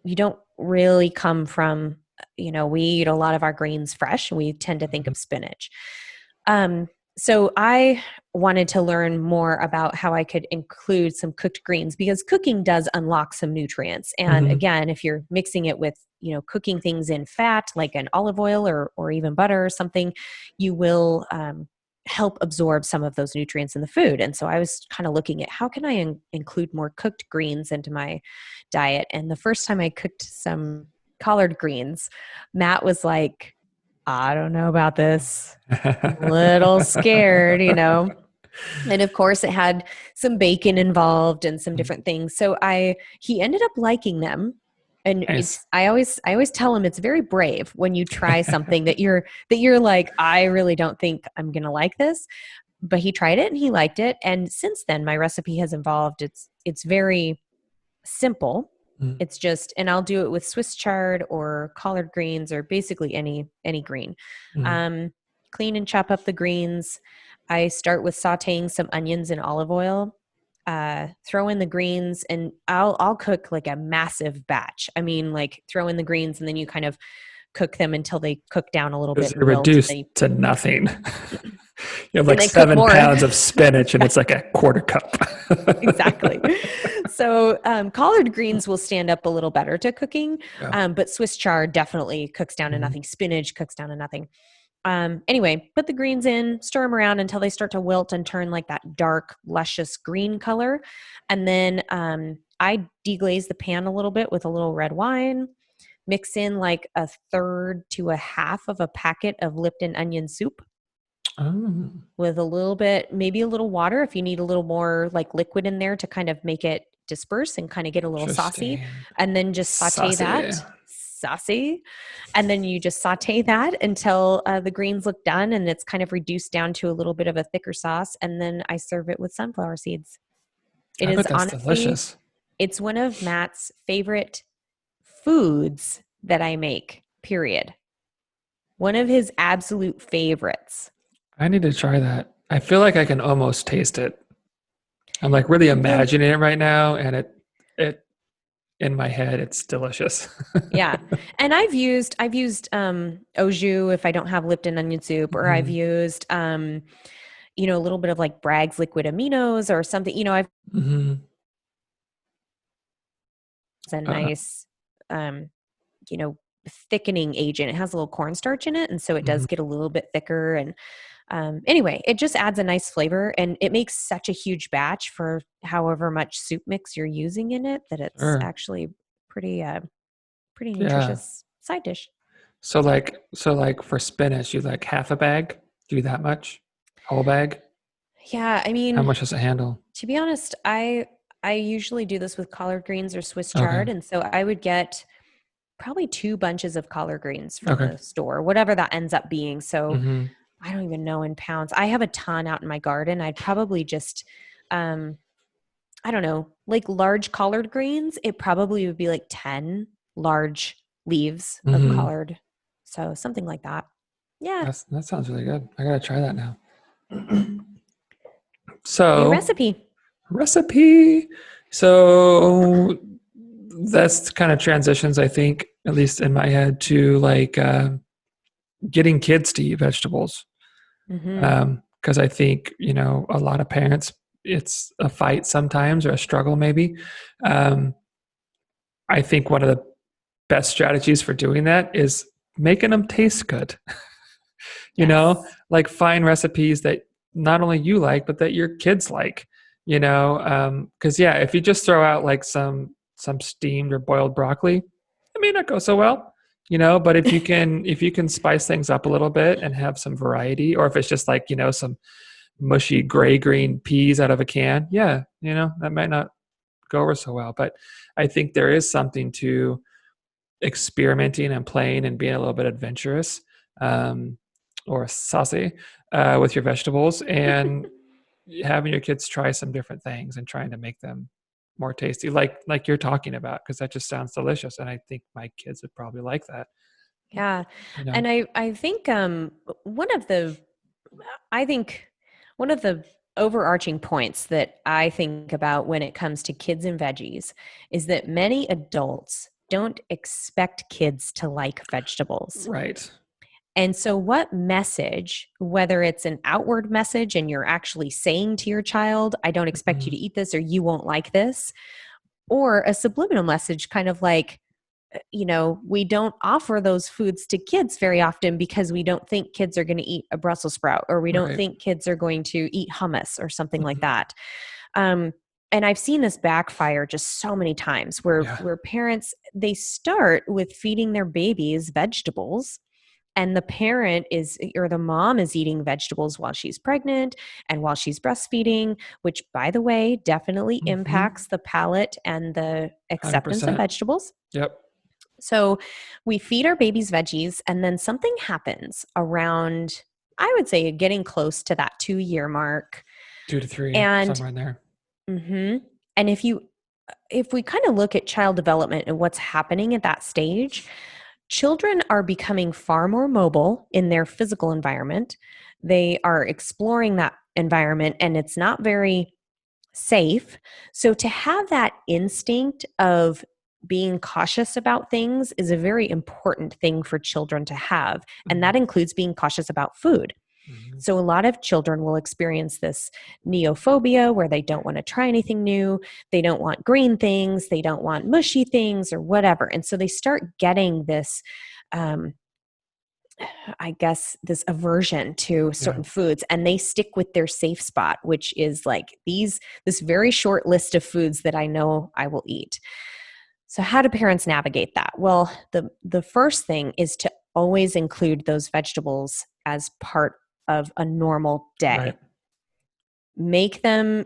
you don't really come from, we eat a lot of our greens fresh and we tend to think Mhm. of spinach. Um, so I wanted to learn more about how I could include some cooked greens because cooking does unlock some nutrients. And Mhm. again, if you're mixing it with, cooking things in fat, like an olive oil or even butter or something, you will help absorb some of those nutrients in the food. And so I was kind of looking at how can I include more cooked greens into my diet. And the first time I cooked some collard greens, Matt was like, I don't know about this. I'm a little scared, And of course it had some bacon involved and some different things. So he ended up liking them. And Nice. I always tell him it's very brave when you try something that you're like, I really don't think I'm going to like this, but he tried it and he liked it. And since then my recipe has evolved. It's very simple. Mm, It's just, and I'll do it with Swiss chard or collard greens or basically any green. mm, Um, Clean and chop up the greens. I start with sautéing some onions in olive oil. Throw in the greens, and I'll cook like a massive batch. I mean, like throw in the greens, and then you kind of cook them until they cook down a little bit It's and wilt, reduced to nothing. You have and like then cook more. 7 pounds of spinach and it's like a quarter cup. Exactly. So collard greens will stand up a little better to cooking, Yeah. but Swiss chard definitely cooks down to Mhm. nothing. Spinach cooks down to nothing. Anyway, put the greens in, stir them around until they start to wilt and turn like that dark, luscious green color. And then I deglaze the pan a little bit with a little red wine, mix in like a third to a half of a packet of Lipton onion soup Oh, with a little bit, maybe a little water if you need a little more like liquid in there to kind of make it disperse and kind of get a little saucy. interesting. And then just saute Saucy. that. Saucy. And then you just saute that until the greens look done and it's kind of reduced down to a little bit of a thicker sauce. And then I serve it with sunflower seeds. It I is bet that's honestly, delicious. it's one of Matt's favorite foods that I make, period. One of his absolute favorites. I need to try that. I feel like I can almost taste it. I'm like really Well, imagining it right now, and it in my head, it's delicious. yeah. And I've used au jus if I don't have Lipton onion soup, or I've Hmm. used a little bit of like Bragg's liquid aminos or something. I've Hmm. it's a Uh, nice um you know thickening agent. It has a little cornstarch in it, and so it does mhm. get a little bit thicker. And anyway, it just adds a nice flavor, and it makes such a huge batch for however much soup mix you're using in it that it's Sure. actually pretty Yeah. nutritious side dish. So like for spinach, you like half a bag? Do that much? Whole bag? Yeah, I How mean, much does it handle? to be honest, I usually do this with collard greens or Swiss Okay. chard, and so I would get probably two bunches of collard greens from Okay. the store, whatever that ends up being. So Hmm. I don't even know in pounds. I have a ton out in my garden. I'd probably just um I don't know, like large collard greens, it probably would be like 10 large leaves of collard. So something like that. Yeah. That sounds really good. I gotta try that now. New So recipe. So that's kind of transitions, I think, at least in my head, to like getting kids to eat vegetables. Because I think, a lot of parents, it's a fight sometimes or a struggle maybe. I think one of the best strategies for doing that is making them taste good. Like find recipes that not only you like, but that your kids like, because if you just throw out like some steamed or boiled broccoli, it may not go so well, but if you can spice things up a little bit and have some variety, or if it's just like, some mushy gray green peas out of a can, that might not go over so well. But I think there is something to experimenting and playing and being a little bit adventurous, or saucy, with your vegetables, and having your kids try some different things and trying to make them more tasty, like you're talking about, because that just sounds delicious, and I think my kids would probably like that. Yeah. And I think one of the I think one of the overarching points that I think about when it comes to kids and veggies is that many adults don't expect kids to like vegetables. Right. And so, what message, whether it's an outward message and you're actually saying to your child, I don't expect you to eat this or you won't like this, or a subliminal message, kind of like, we don't offer those foods to kids very often because we don't think kids are going to eat a Brussels sprout, or we don't think kids are going to eat hummus or something like that. And I've seen this backfire just so many times where parents, they start with feeding their babies vegetables, and the parent is, or the mom is eating vegetables while she's pregnant and while she's breastfeeding, which, by the way, definitely impacts the palate and the acceptance 100%. of vegetables. Yep. So we feed our babies veggies, and then something happens around, I would say, getting close to that 2-year mark. 2 to 3, and somewhere in there. And if we kind of look at child development and what's happening at that stage, children are becoming far more mobile in their physical environment. They are exploring that environment, and it's not very safe. So to have that instinct of being cautious about things is a very important thing for children to have. And that includes being cautious about food. So a lot of children will experience this neophobia, where they don't want to try anything new. They don't want green things. They don't want mushy things or whatever. And so they start getting this, I guess, this aversion to certain foods, and they stick with their safe spot, which is like this very short list of foods that I know I will eat. So how do parents navigate that? Well, the first thing is to always include those vegetables as part of a normal day. Right. Make them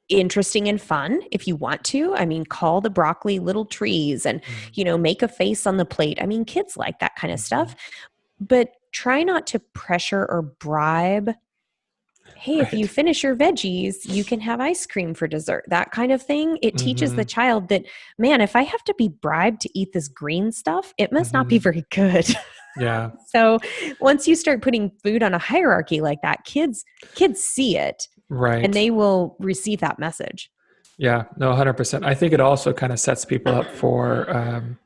interesting and fun if you want to. I mean, call the broccoli little trees and, make a face on the plate. I mean, kids like that kind of stuff. But try not to pressure or bribe. Hey, if you finish your veggies, you can have ice cream for dessert, that kind of thing. It teaches the child that, man, if I have to be bribed to eat this green stuff, it must not be very good. Yeah. So once you start putting food on a hierarchy like that, kids see it. Right. And they will receive that message. Yeah, no, 100%. I think it also kind of sets people up for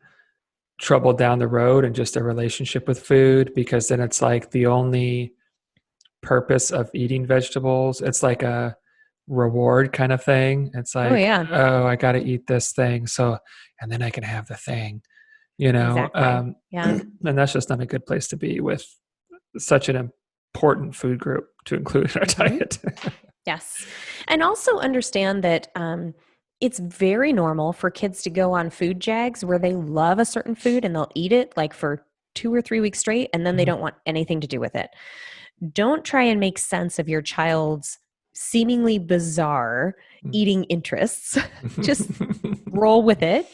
trouble down the road and just a relationship with food, because then it's like the only purpose of eating vegetables, it's like a reward kind of thing. It's like, oh, I got to eat this thing, so, and then I can have the thing, Exactly. And that's just not a good place to be with such an important food group to include in our diet. Yes. And also understand that it's very normal for kids to go on food jags where they love a certain food and they'll eat it like for 2 or 3 weeks straight, and then they don't want anything to do with it. Don't try and make sense of your child's seemingly bizarre eating interests. Just roll with it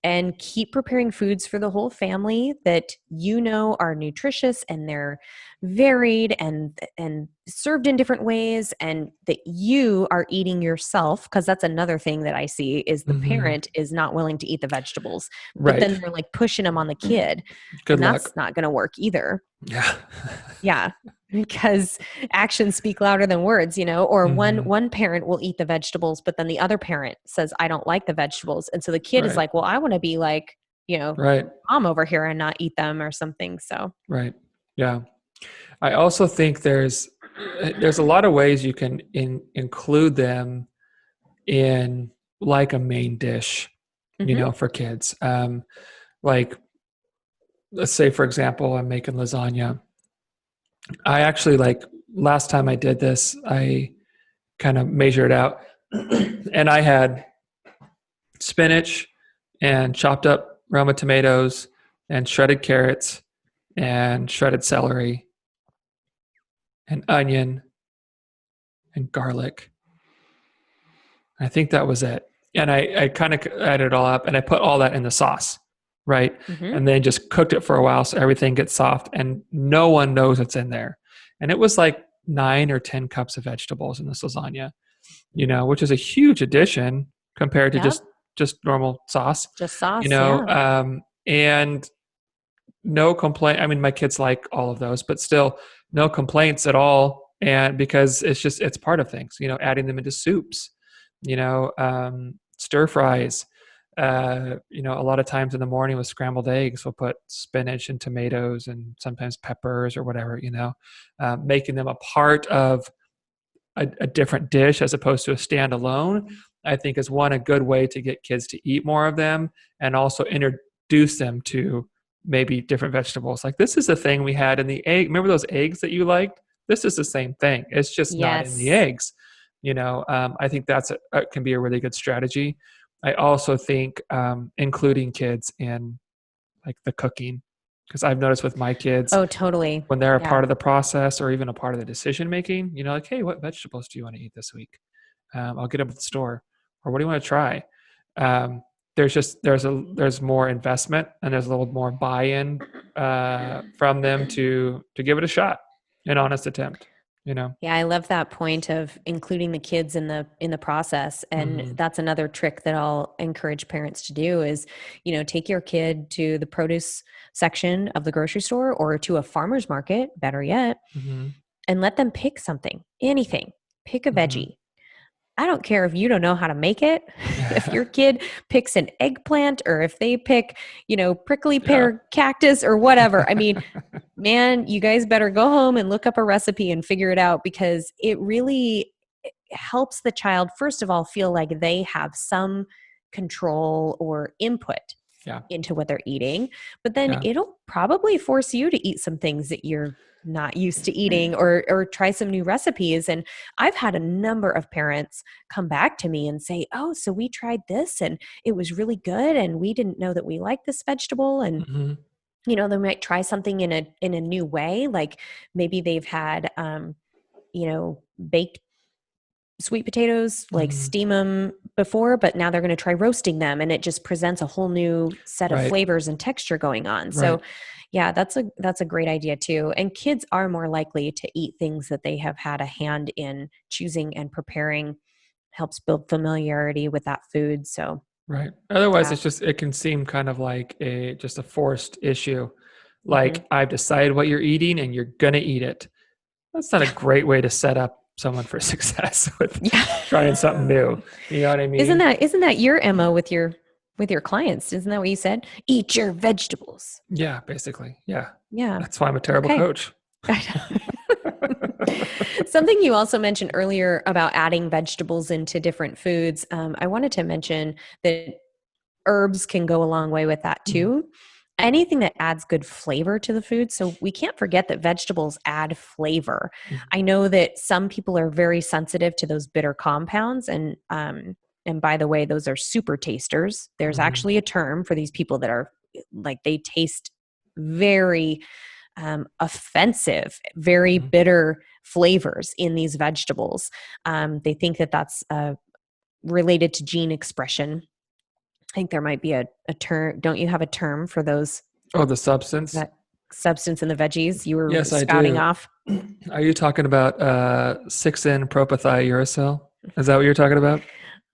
and keep preparing foods for the whole family that are nutritious and they're varied and served in different ways, and that you are eating yourself, because that's another thing that I see is the Mm-hmm. parent is not willing to eat the vegetables, but then Right. they're like pushing them on the kid, Good and that's luck. not going to work either. Yeah. Yeah, because actions speak louder than words, or one Mm-hmm. one parent will eat the vegetables, but then the other parent says, I don't like the vegetables. And so the kid is Right. like, well, I want to be like, Right. mom over here and not eat them or something. So, Right. Yeah. I also think there's a lot of ways you can include them in like a main dish, hmm for kids. Like let's say for example, I'm making lasagna. I actually like last time I did this, I kind of measured out and I had spinach and chopped up Roma tomatoes and shredded carrots and shredded celery and onion and garlic. I think that was it. And I kind of added it all up and I put all that in the sauce, right? hmm And then just cooked it for a while so everything gets soft and no one knows what's in there. And it was like 9 or 10 cups of vegetables in this lasagna, which is a huge addition compared to Yep. just normal sauce, Just sauce. Yeah. and no complaint. I mean, my kids like all of those, but still no complaints at all. And because it's part of things, adding them into soups, stir fries. A lot of times in the morning with scrambled eggs, we'll put spinach and tomatoes and sometimes peppers or whatever, making them a part of a different dish as opposed to a standalone, I think is a good way to get kids to eat more of them and also introduce them to maybe different vegetables. Like this is the thing we had in the egg. Remember those eggs that you liked? This is the same thing. It's just not in the Yes. eggs. I think that's can be a really good strategy. I also think including kids in like the cooking, because I've noticed with my kids Oh, totally. when they're a Yeah. part of the process or even a part of the decision making, like, hey, what vegetables do you want to eat this week? I'll get them at the store. Or what do you want to try? There's more investment and there's a little more buy-in from them to give it a shot, an honest attempt. Yeah, I love that point of including the kids in the process. And Mm-hmm. that's another trick that I'll encourage parents to do is, take your kid to the produce section of the grocery store or to a farmer's market, better yet, Mm-hmm. and let them pick something, anything. Pick a Mm-hmm. veggie. I don't care if you don't know how to make it. If your kid picks an eggplant or if they pick, prickly Yeah. pear cactus or whatever. I mean, man, you guys better go home and look up a recipe and figure it out, because it really helps the child, first of all, feel like they have some control or input Yeah. into what they're eating. But then Yeah. it'll probably force you to eat some things that you're not used to eating, or try some new recipes. And I've had a number of parents come back to me and say, oh, so we tried this and it was really good, and we didn't know that we liked this vegetable. And Mm-hmm. they might try something in a new way. Like maybe they've had baked sweet potatoes, like Mm-hmm. steam them before, but now they're going to try roasting them, and it just presents a whole new set of Right. flavors and texture going on. Right. So yeah, that's a great idea too. And kids are more likely to eat things that they have had a hand in choosing and preparing. Helps build familiarity with that food. So Right. Otherwise, yeah. it can seem kind of like just a forced issue. hmm Like I've decided what you're eating and you're going to eat it. That's not a great way to set up someone for success with Yeah. trying something new. You know what I Isn't mean? that isn't that your MO with your clients? Isn't that what you said? Eat your vegetables. Yeah, basically. Yeah. Yeah. That's why I'm a terrible Okay. coach. Something you also mentioned earlier about adding vegetables into different foods. I wanted to mention that herbs can go a long way with that Mhm. too. Anything that adds good flavor to the food. So we can't forget that vegetables add flavor. Mhm. I know that some people are very sensitive to those bitter compounds, and by the way, those are super tasters. There's Mhm. actually a term for these people that are like they taste very offensive, very Mhm. bitter flavors in these vegetables. They think that that's related to gene expression. I think there might be a term. Don't you have a term for those? Oh, the substance? That substance in the veggies you were Yes, I spouting do. off? Are you talking about 6N propythiouracil? Is that what you're talking about?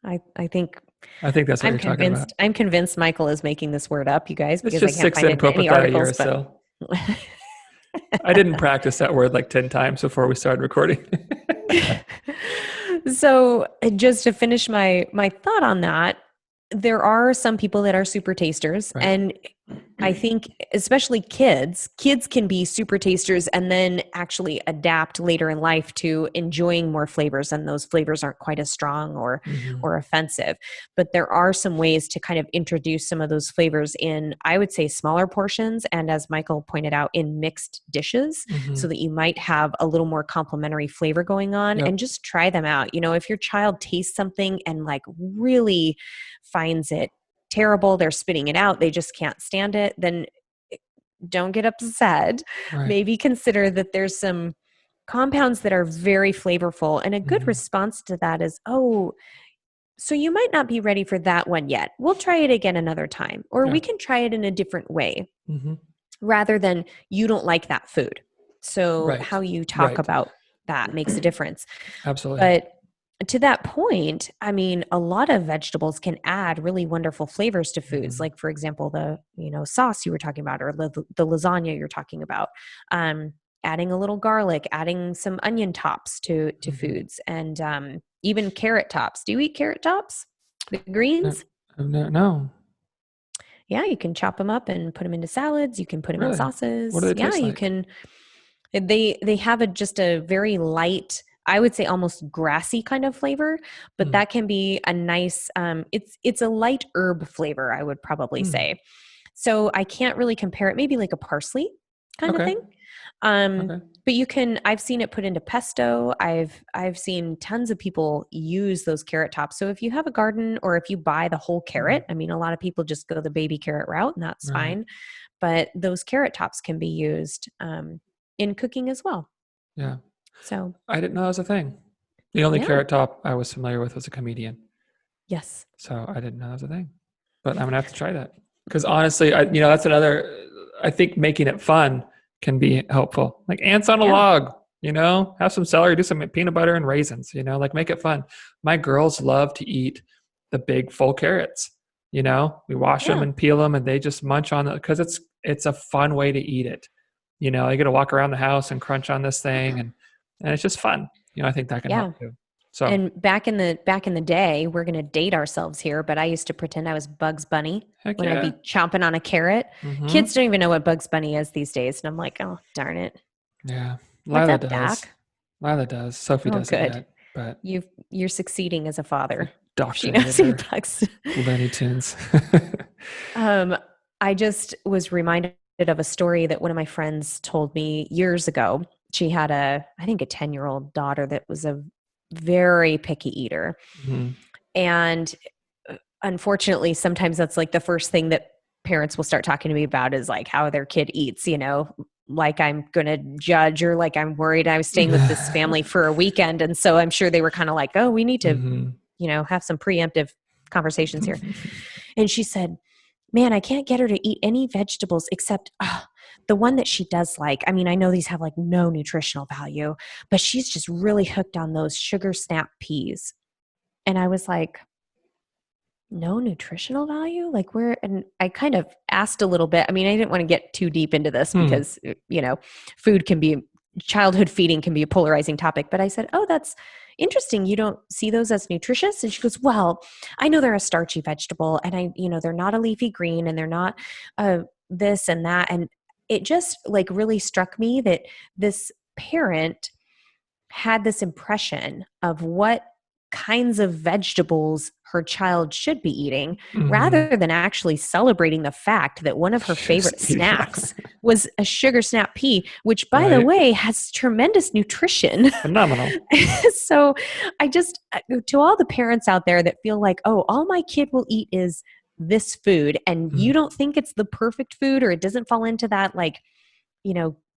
I think I think that's what you're talking about. I'm convinced Michael is making this word up, you guys, It's because I just can't find 6N it in any articles, but propythiouracil. I didn't practice that word like 10 times before we started recording. so just to finish my thought on that, there are some people that are super tasters, Right. and I think especially kids can be super tasters and then actually adapt later in life to enjoying more flavors, and those flavors aren't quite as strong or offensive. But there are some ways to kind of introduce some of those flavors in, I would say, smaller portions, and as Michael pointed out, in mixed dishes, so that you might have a little more complementary flavor going on. Yep. And just try them out. If your child tastes something and like really finds it terrible, they're spitting it out, they just can't stand it, then don't get upset. Right. Maybe consider that there's some compounds that are very flavorful. And a good response to that is, oh, so you might not be ready for that one yet. We'll try it again another time, or we can try it in a different way, rather than you don't like that food. So Right. how you talk Right. about that makes a difference. Absolutely. But to that point, I mean, a lot of vegetables can add really wonderful flavors to foods. Like, for example, the sauce you were talking about, or the lasagna you're talking about. Adding a little garlic, adding some onion tops to foods, and even carrot tops. Do you eat carrot tops? The greens? No. Yeah, you can chop them up and put them into salads. You can put them in Really? sauces. What do they Yeah, taste you like? can. They have just a very light, I would say almost grassy kind of flavor, but that can be a nice, it's a light herb flavor, I would probably say. So I can't really compare it, maybe like a parsley kind of Okay. thing. Okay. But I've seen it put into pesto. I've seen tons of people use those carrot tops. So if you have a garden, or if you buy the whole carrot, I mean, a lot of people just go the baby carrot route, and that's Right. fine. But those carrot tops can be used in cooking as well. Yeah. So I didn't know that was a thing. The only yeah, carrot top I was familiar with was a comedian. yes, So I didn't know that was a thing. But I'm gonna have to try that. Because honestly, that's another, I think making it fun can be helpful. Like ants on a yeah, log, have some celery, do some peanut butter and raisins, like make it fun. My girls love to eat the big full carrots. We wash them yeah, and peel them, and they just munch on it because it's a fun way to eat it. You get to walk around the house and crunch on this thing, and it's just fun. I think that can yeah. help too. So And back in the day, we're gonna date ourselves here, but I used to pretend I was Bugs Bunny heck when I'd yeah. be chomping on a carrot. Mm-hmm. Kids don't even know what Bugs Bunny is these days, and I'm like, oh darn it, Yeah. what's Lila up, does. Doc? Lila does. Sophie Oh, doesn't good. yet, but You're succeeding as a father. If she doctrinated knows he her. bugs. Looney Tunes. Um, I just was reminded of a story that one of my friends told me years ago. She had I think a 10-year-old daughter that was a very picky eater. Mhm. And unfortunately, sometimes that's like the first thing that parents will start talking to me about is like how their kid eats, like I'm going to judge, or like I'm worried I was staying with this family for a weekend. And so I'm sure they were kind of like, oh, we need to, Mhm. have some preemptive conversations here. And she said, man, I can't get her to eat any vegetables except the one that she does like. I mean, I know these have like no nutritional value, but she's just really hooked on those sugar snap peas. And I was like, no nutritional value? Like where? And I kind of asked a little bit. I mean, I didn't want to get too deep into this Hmm. because, food can be, childhood feeding can be a polarizing topic. But I said, oh, that's interesting. You don't see those as nutritious? And she goes, well, I know they're a starchy vegetable, and they're not a leafy green, and they're not this and that. And it just like really struck me that this parent had this impression of what kinds of vegetables her child should be eating, Mhm. rather than actually celebrating the fact that one of her favorite Just eating them. snacks was a sugar snap pea, which, by the Right. way, has tremendous nutrition. Phenomenal. So I just, to all the parents out there that feel like, oh, all my kid will eat is this food, and you Mhm. don't think it's the perfect food, or it doesn't fall into that, like,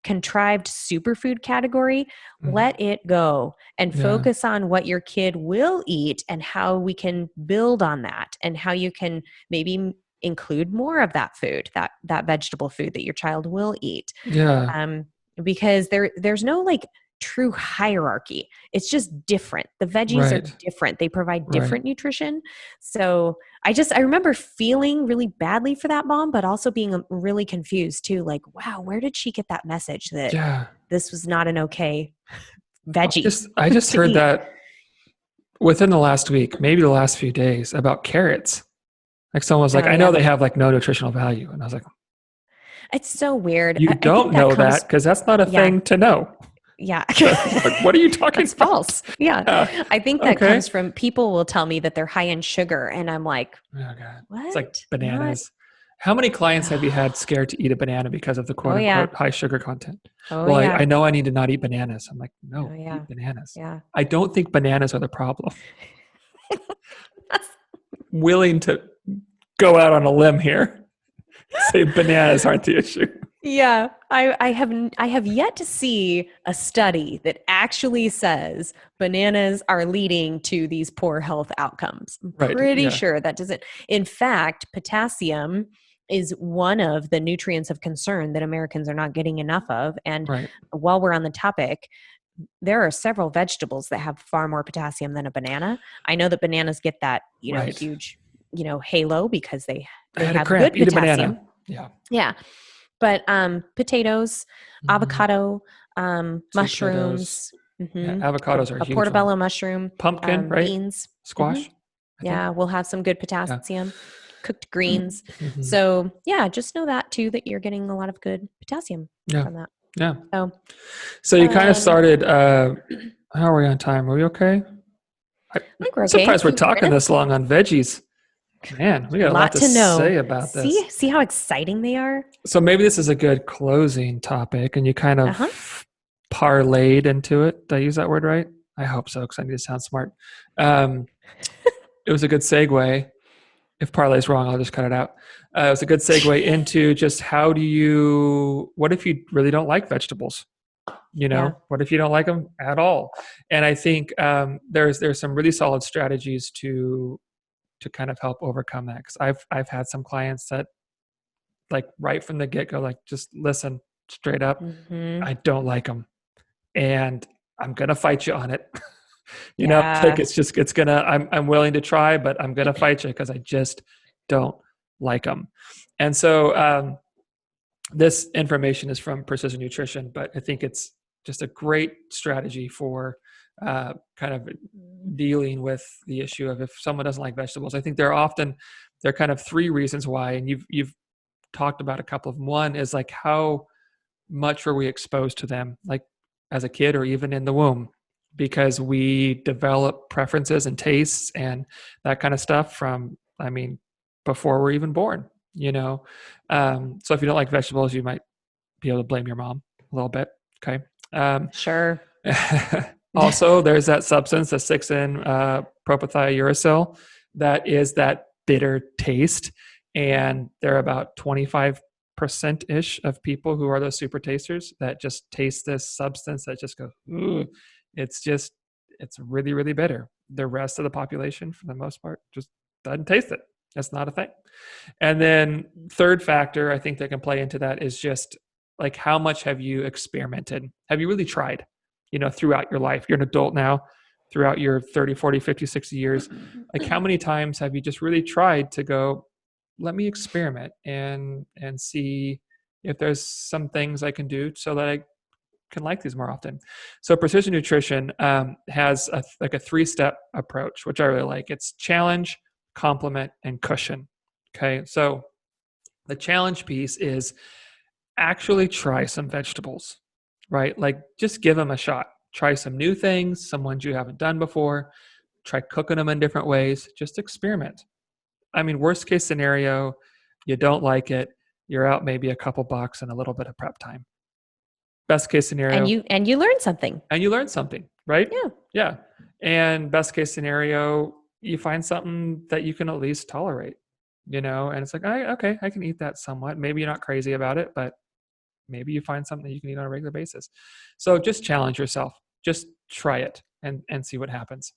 contrived superfood category, Mhm. let it go and Yeah. focus on what your kid will eat, and how we can build on that, and how you can maybe include more of that food, that vegetable food that your child will eat. Yeah. Because there's no like true hierarchy. It's just different. The veggies are Right. different. They provide Right. different nutrition. So I remember feeling really badly for that mom, but also being really confused too. Like, wow, where did she get that message that Yeah. this was not an okay Well, veggie I just to heard eat? that within the last week, maybe the last few days, about carrots. Like someone was like, Oh I know yeah. they have like no nutritional value. And I was like, It's so weird. you I think don't that know that comes, because that's not a yeah, thing to know. yeah. Like, what are you talking That's about? false. Yeah. Yeah. I think that Okay. comes from people will tell me that they're high in sugar. And I'm like, Oh God. It's like what? Not. bananas. How many clients have you had scared to eat a banana because of the quote Oh, yeah. unquote high sugar content? Oh, Well, yeah. I know I need to not eat bananas. I'm like, Oh, no, yeah. eat bananas. Yeah. I don't think bananas are the problem. Willing to go out on a limb here. Say bananas aren't the issue. Yeah, I have yet to see a study that actually says bananas are leading to these poor health outcomes. I'm Right. pretty Yeah. sure that doesn't. In fact, potassium is one of the nutrients of concern that Americans are not getting enough of. And Right. while we're on the topic, there are several vegetables that have far more potassium than a banana. I know that bananas get that, Right. huge, halo because I they had a have good cramp. Eat a potassium. banana. Yeah. Yeah. But potatoes, Mhm. avocado, Sweet potatoes. mushrooms, Yeah. hmm Avocados are a a huge one. portobello mushroom, Pumpkin, right? beans. hmm Squash, I think. Yeah, we'll have some good Yeah. potassium, cooked greens. Mhm. So yeah, just know that too, that you're getting a lot of good potassium Yeah. from that. Yeah. So So you kind of um, started. How are we on time? Are we okay? I think we're I'm okay. A surprised we're few more talking minutes. this long on veggies. Man, we got a lot Lot to to say know. about this. See how exciting they are. So maybe this is a good closing topic, and you kind Uh huh. of parlayed into it. Did I use that word right? I hope so, because I need to sound smart. Um, it was a good segue. If parlay's wrong, I'll just cut it out. It was a good segue into just what if you really don't like vegetables? Yeah. What if you don't like them at all? And I think there's some really solid strategies to kind of help overcome that. Because I've had some clients that like right from the get go, like just listen straight up. hmm I don't like them, and I'm gonna fight you on it. Like Yeah. it's gonna. I'm willing to try, but I'm gonna fight you because I just don't like them. And so this information is from Precision Nutrition, but I think it's just a great strategy for kind of dealing with the issue of if someone doesn't like vegetables. I think there are kind of three reasons why, and you've talked about a couple of them. One is like how much were we exposed to them, like as a kid or even in the womb, because we develop preferences and tastes and that kind of stuff from, I mean, before we're even born. So if you don't like vegetables, you might be able to blame your mom a little bit. Okay. Sure. Also, there's that substance, the 6N propythiouracil, that is that bitter taste. And there are about 25% ish of people who are those super tasters that just taste this substance that just go, ooh, it's really, really bitter. The rest of the population, for the most part, just doesn't taste it. That's not a thing. And then third factor I think that can play into that is just like how much have you experimented? Have you really tried, throughout your life? You're an adult now, throughout your 30, 40, 50, 60 years. Like how many times have you just really tried to go, let me experiment and see if there's some things I can do so that I can like these more often. So precision nutrition has like a 3-step approach, which I really like. It's challenge, complement, and cushion. Okay. So the challenge piece is actually try some vegetables, right? Like just give them a shot. Try some new things, some ones you haven't done before. Try cooking them in different ways. Just experiment. I mean, worst case scenario, you don't like it. You're out maybe a couple bucks and a little bit of prep time. Best case And scenario, you learn something. and you learn something, right? Yeah. Yeah. And best case scenario, you find something that you can at least tolerate, and it's like, okay, I can eat that somewhat. Maybe you're not crazy about it, but maybe you find something you can eat on a regular basis. So just challenge yourself. Just try it and see what happens.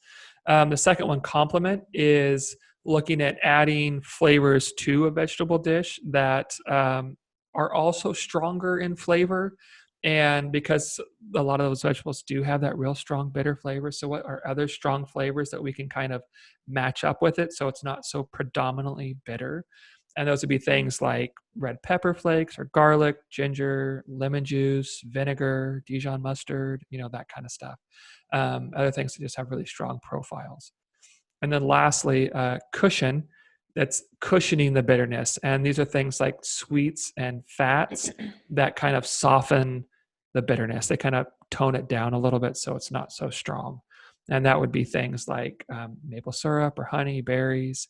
The second one, complement, is looking at adding flavors to a vegetable dish that are also stronger in flavor. And because a lot of those vegetables do have that real strong bitter flavor, so what are other strong flavors that we can kind of match up with it so it's not so predominantly bitter? And those would be things like red pepper flakes or garlic, ginger, lemon juice, vinegar, Dijon mustard, that kind of stuff. Other things that just have really strong profiles. And then lastly, cushion, that's cushioning the bitterness. And these are things like sweets and fats that kind of soften the bitterness. They kind of tone it down a little bit so it's not so strong. And that would be things like maple syrup or honey, berries,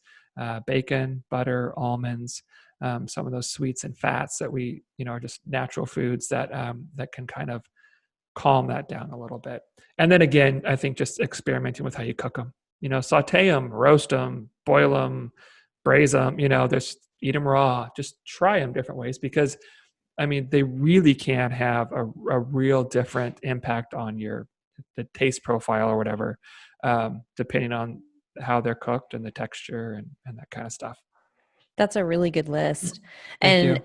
bacon, butter, almonds, some of those sweets and fats that we, are just natural foods that that can kind of calm that down a little bit. And then again, I think just experimenting with how you cook them. Saute them, roast them, boil them, braise them, just eat them raw. Just try them different ways because, they really can have a real different impact on the taste profile or whatever, depending on how they're cooked and the texture and that kind of stuff. That's a really good list. Thank And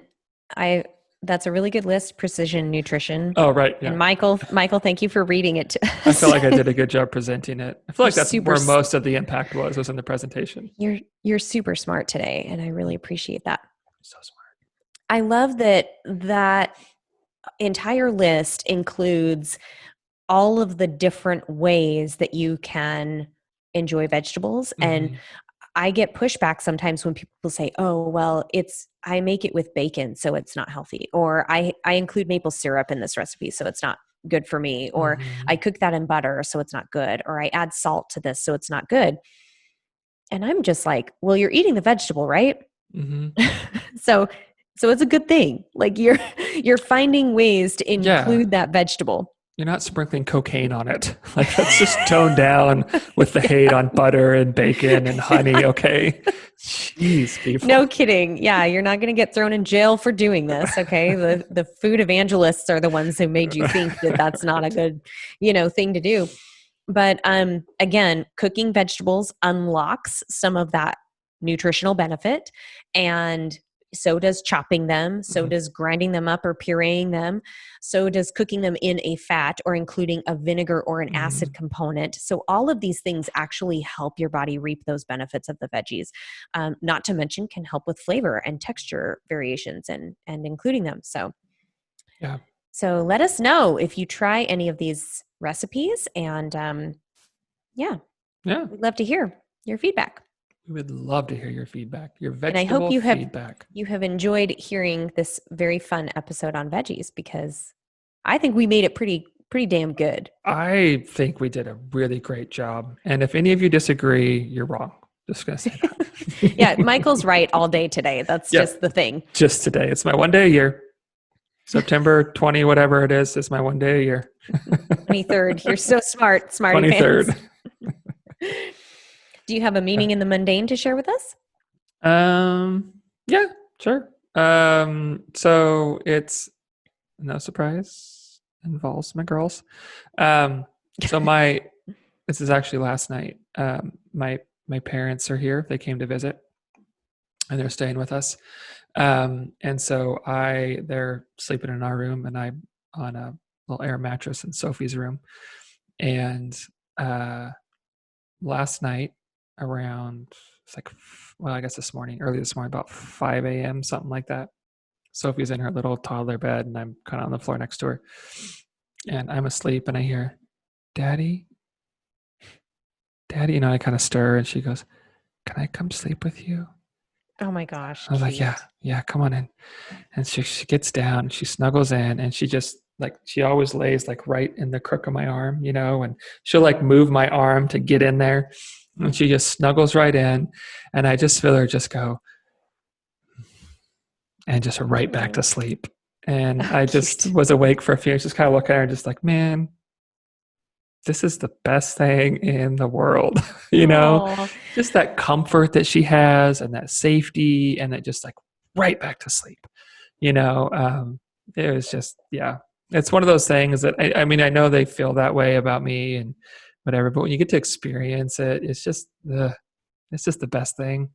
you. That's a really good list, Precision Nutrition. Oh, right. Yeah. And Michael, thank you for reading it to us. I feel like I did a good job presenting it. I feel like that's super where most of the impact was in the presentation. You're super smart today, and I really appreciate that. So smart. I love that entire list includes all of the different ways that you can enjoy vegetables. Mm-hmm. And I get pushback sometimes when people say, oh, well, I make it with bacon, so it's not healthy. Or I include maple syrup in this recipe, so it's not good for me. Or I cook that in butter, so it's not good. Or I add salt to this, so it's not good. And I'm just like, well, you're eating the vegetable, right? Mm-hmm. So it's a good thing. Like you're finding ways to include that vegetable. You're not sprinkling cocaine on it. Like that's just toned down with the hate on butter and bacon and honey. Okay. Jeez, people. No kidding. Yeah. You're not going to get thrown in jail for doing this. Okay. The food evangelists are the ones who made you think that that's not a good, thing to do. But, again, cooking vegetables unlocks some of that nutritional benefit, and so does chopping them, so does grinding them up or pureeing them, so does cooking them in a fat or including a vinegar or an acid component. So all of these things actually help your body reap those benefits of the veggies, not to mention can help with flavor and texture variations and including them. So, yeah. So let us know if you try any of these recipes, and we'd love to hear your feedback. We would love to hear your feedback, your vegetable and I hope feedback. You have enjoyed hearing this very fun episode on veggies, because I think we made it pretty damn good. I think we did a really great job. And if any of you disagree, you're wrong. Just going to say that. Yeah, Michael's right all day today. That's just the thing. Just today. It's my one day a year. September 20, whatever it is my one day a year. 23rd. You're so smart, smarty 23rd. pants. Do you have a meaning in the mundane to share with us? Yeah, sure. So it's no surprise, involves my girls. So this is actually last night. My parents are here. They came to visit and they're staying with us. And so they're sleeping in our room and I'm on a little air mattress in Sophie's room. And, last night around, I guess early this morning, about 5 a.m., something like that. Sophie's in her little toddler bed and I'm kind of on the floor next to her. And I'm asleep and I hear, Daddy, I kind of stir and she goes, can I come sleep with you? Oh my gosh. I was like, yeah, come on in. And she gets down, she snuggles in and she just she always lays right in the crook of my arm, and she'll move my arm to get in there. And she just snuggles right in and I just feel her just go and just right back to sleep. And I just was awake for a few minutes, just kind of looking at her and just man, this is the best thing in the world, Aww. Just that comfort that she has and that safety and that just right back to sleep, it was just, it's one of those things that I know they feel that way about me and whatever, but when you get to experience it, it's just It's just the best thing.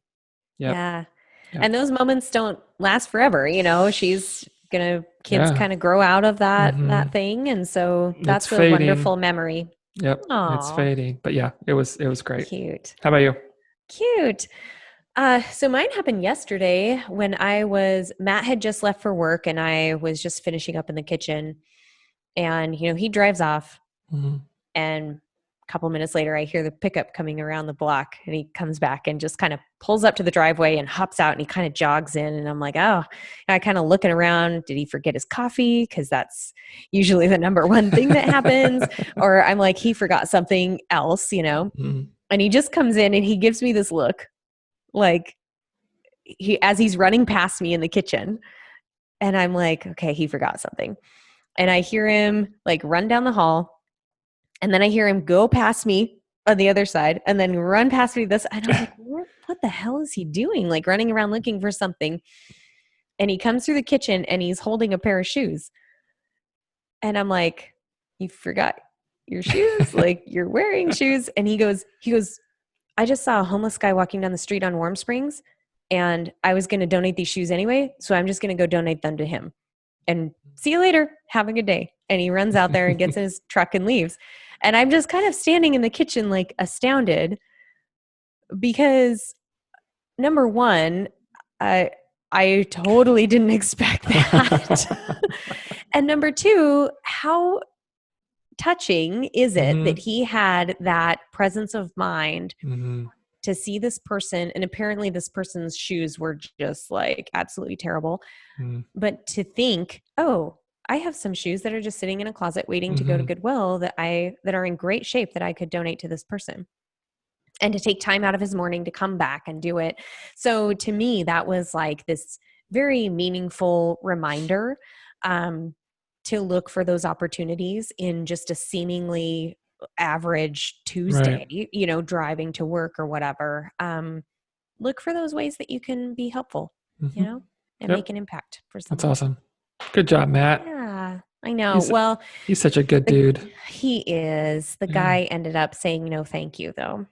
Yep. Yeah. Yep. And those moments don't last forever. Kids kind of grow out of that thing. And so that's a wonderful memory. Yep. Aww. It's fading. But yeah, it was great. Cute. How about you? Cute. So mine happened yesterday when Matt had just left for work and I was just finishing up in the kitchen, and, he drives off and a couple minutes later I hear the pickup coming around the block, and he comes back and just kind of pulls up to the driveway and hops out, and he kind of jogs in, and I'm like, oh, I kind of looking around. Did he forget his coffee? 'Cause that's usually the number one thing that happens. Or I'm like, he forgot something else, and he just comes in and he gives me this look, like as he's running past me in the kitchen, and I'm like, okay, he forgot something. And I hear him like run down the hall, and then I hear him go past me on the other side and then run past me this. And I'm like, what the hell is he doing? Like running around looking for something. And he comes through the kitchen and he's holding a pair of shoes. And I'm like, you forgot your shoes? Like, you're wearing shoes. And he goes, I just saw a homeless guy walking down the street on Warm Springs, and I was going to donate these shoes anyway. So I'm just going to go donate them to him, and see you later. Have a good day. And he runs out there and gets in his truck and leaves. And I'm just kind of standing in the kitchen, like astounded, because number one, I totally didn't expect that. And number two, how touching is it that he had that presence of mind to see this person, and apparently this person's shoes were just like absolutely terrible. But to think, oh, I have some shoes that are just sitting in a closet waiting to go to Goodwill that are in great shape that I could donate to this person. And to take time out of his morning to come back and do it. So to me, that was like this very meaningful reminder to look for those opportunities in just a seemingly average Tuesday, driving to work or whatever. Look for those ways that you can be helpful, and make an impact for someone. That's awesome. Good job, Matt. Yeah, I know. He's such a good dude. He is. The guy ended up saying no thank you, though.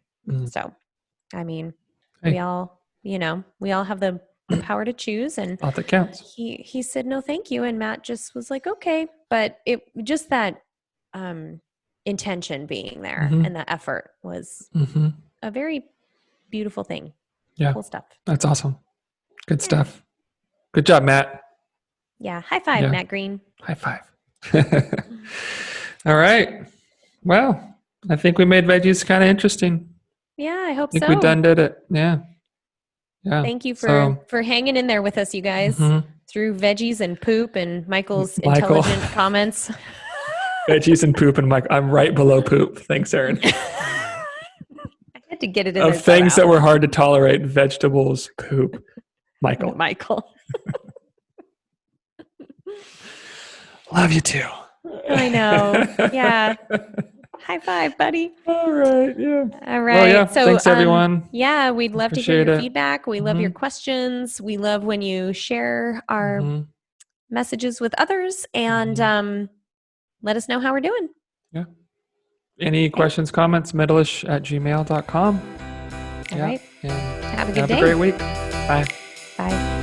So, I mean, we all have the power to choose, and all that counts. He said no thank you, and Matt just was like, okay. But it just that intention being there and the effort was a very beautiful thing. Yeah. Cool stuff. That's awesome. Good stuff. Good job, Matt. Yeah. High five, Matt Green. High five. All right. Well, I think we made veggies kind of interesting. Yeah, I hope so. I think we done did it. Yeah. Yeah. Thank you for hanging in there with us, you guys, through veggies and poop and Michael's intelligent comments. Veggies and poop and Michael. I'm right below poop. Thanks, Erin. I had to get it in of things that were hard to tolerate: vegetables, poop. Michael. Love you too. I know. Yeah. High five, buddy. All right. Yeah. All right. Well, yeah. So, thanks, everyone. Yeah, we'd love to hear your it. feedback. We love your questions. We love when you share our messages with others, and let us know how we're doing. Yeah. Any questions, comments, middleish@gmail.com. All right. And have a good day. Have a great week. Bye. Bye.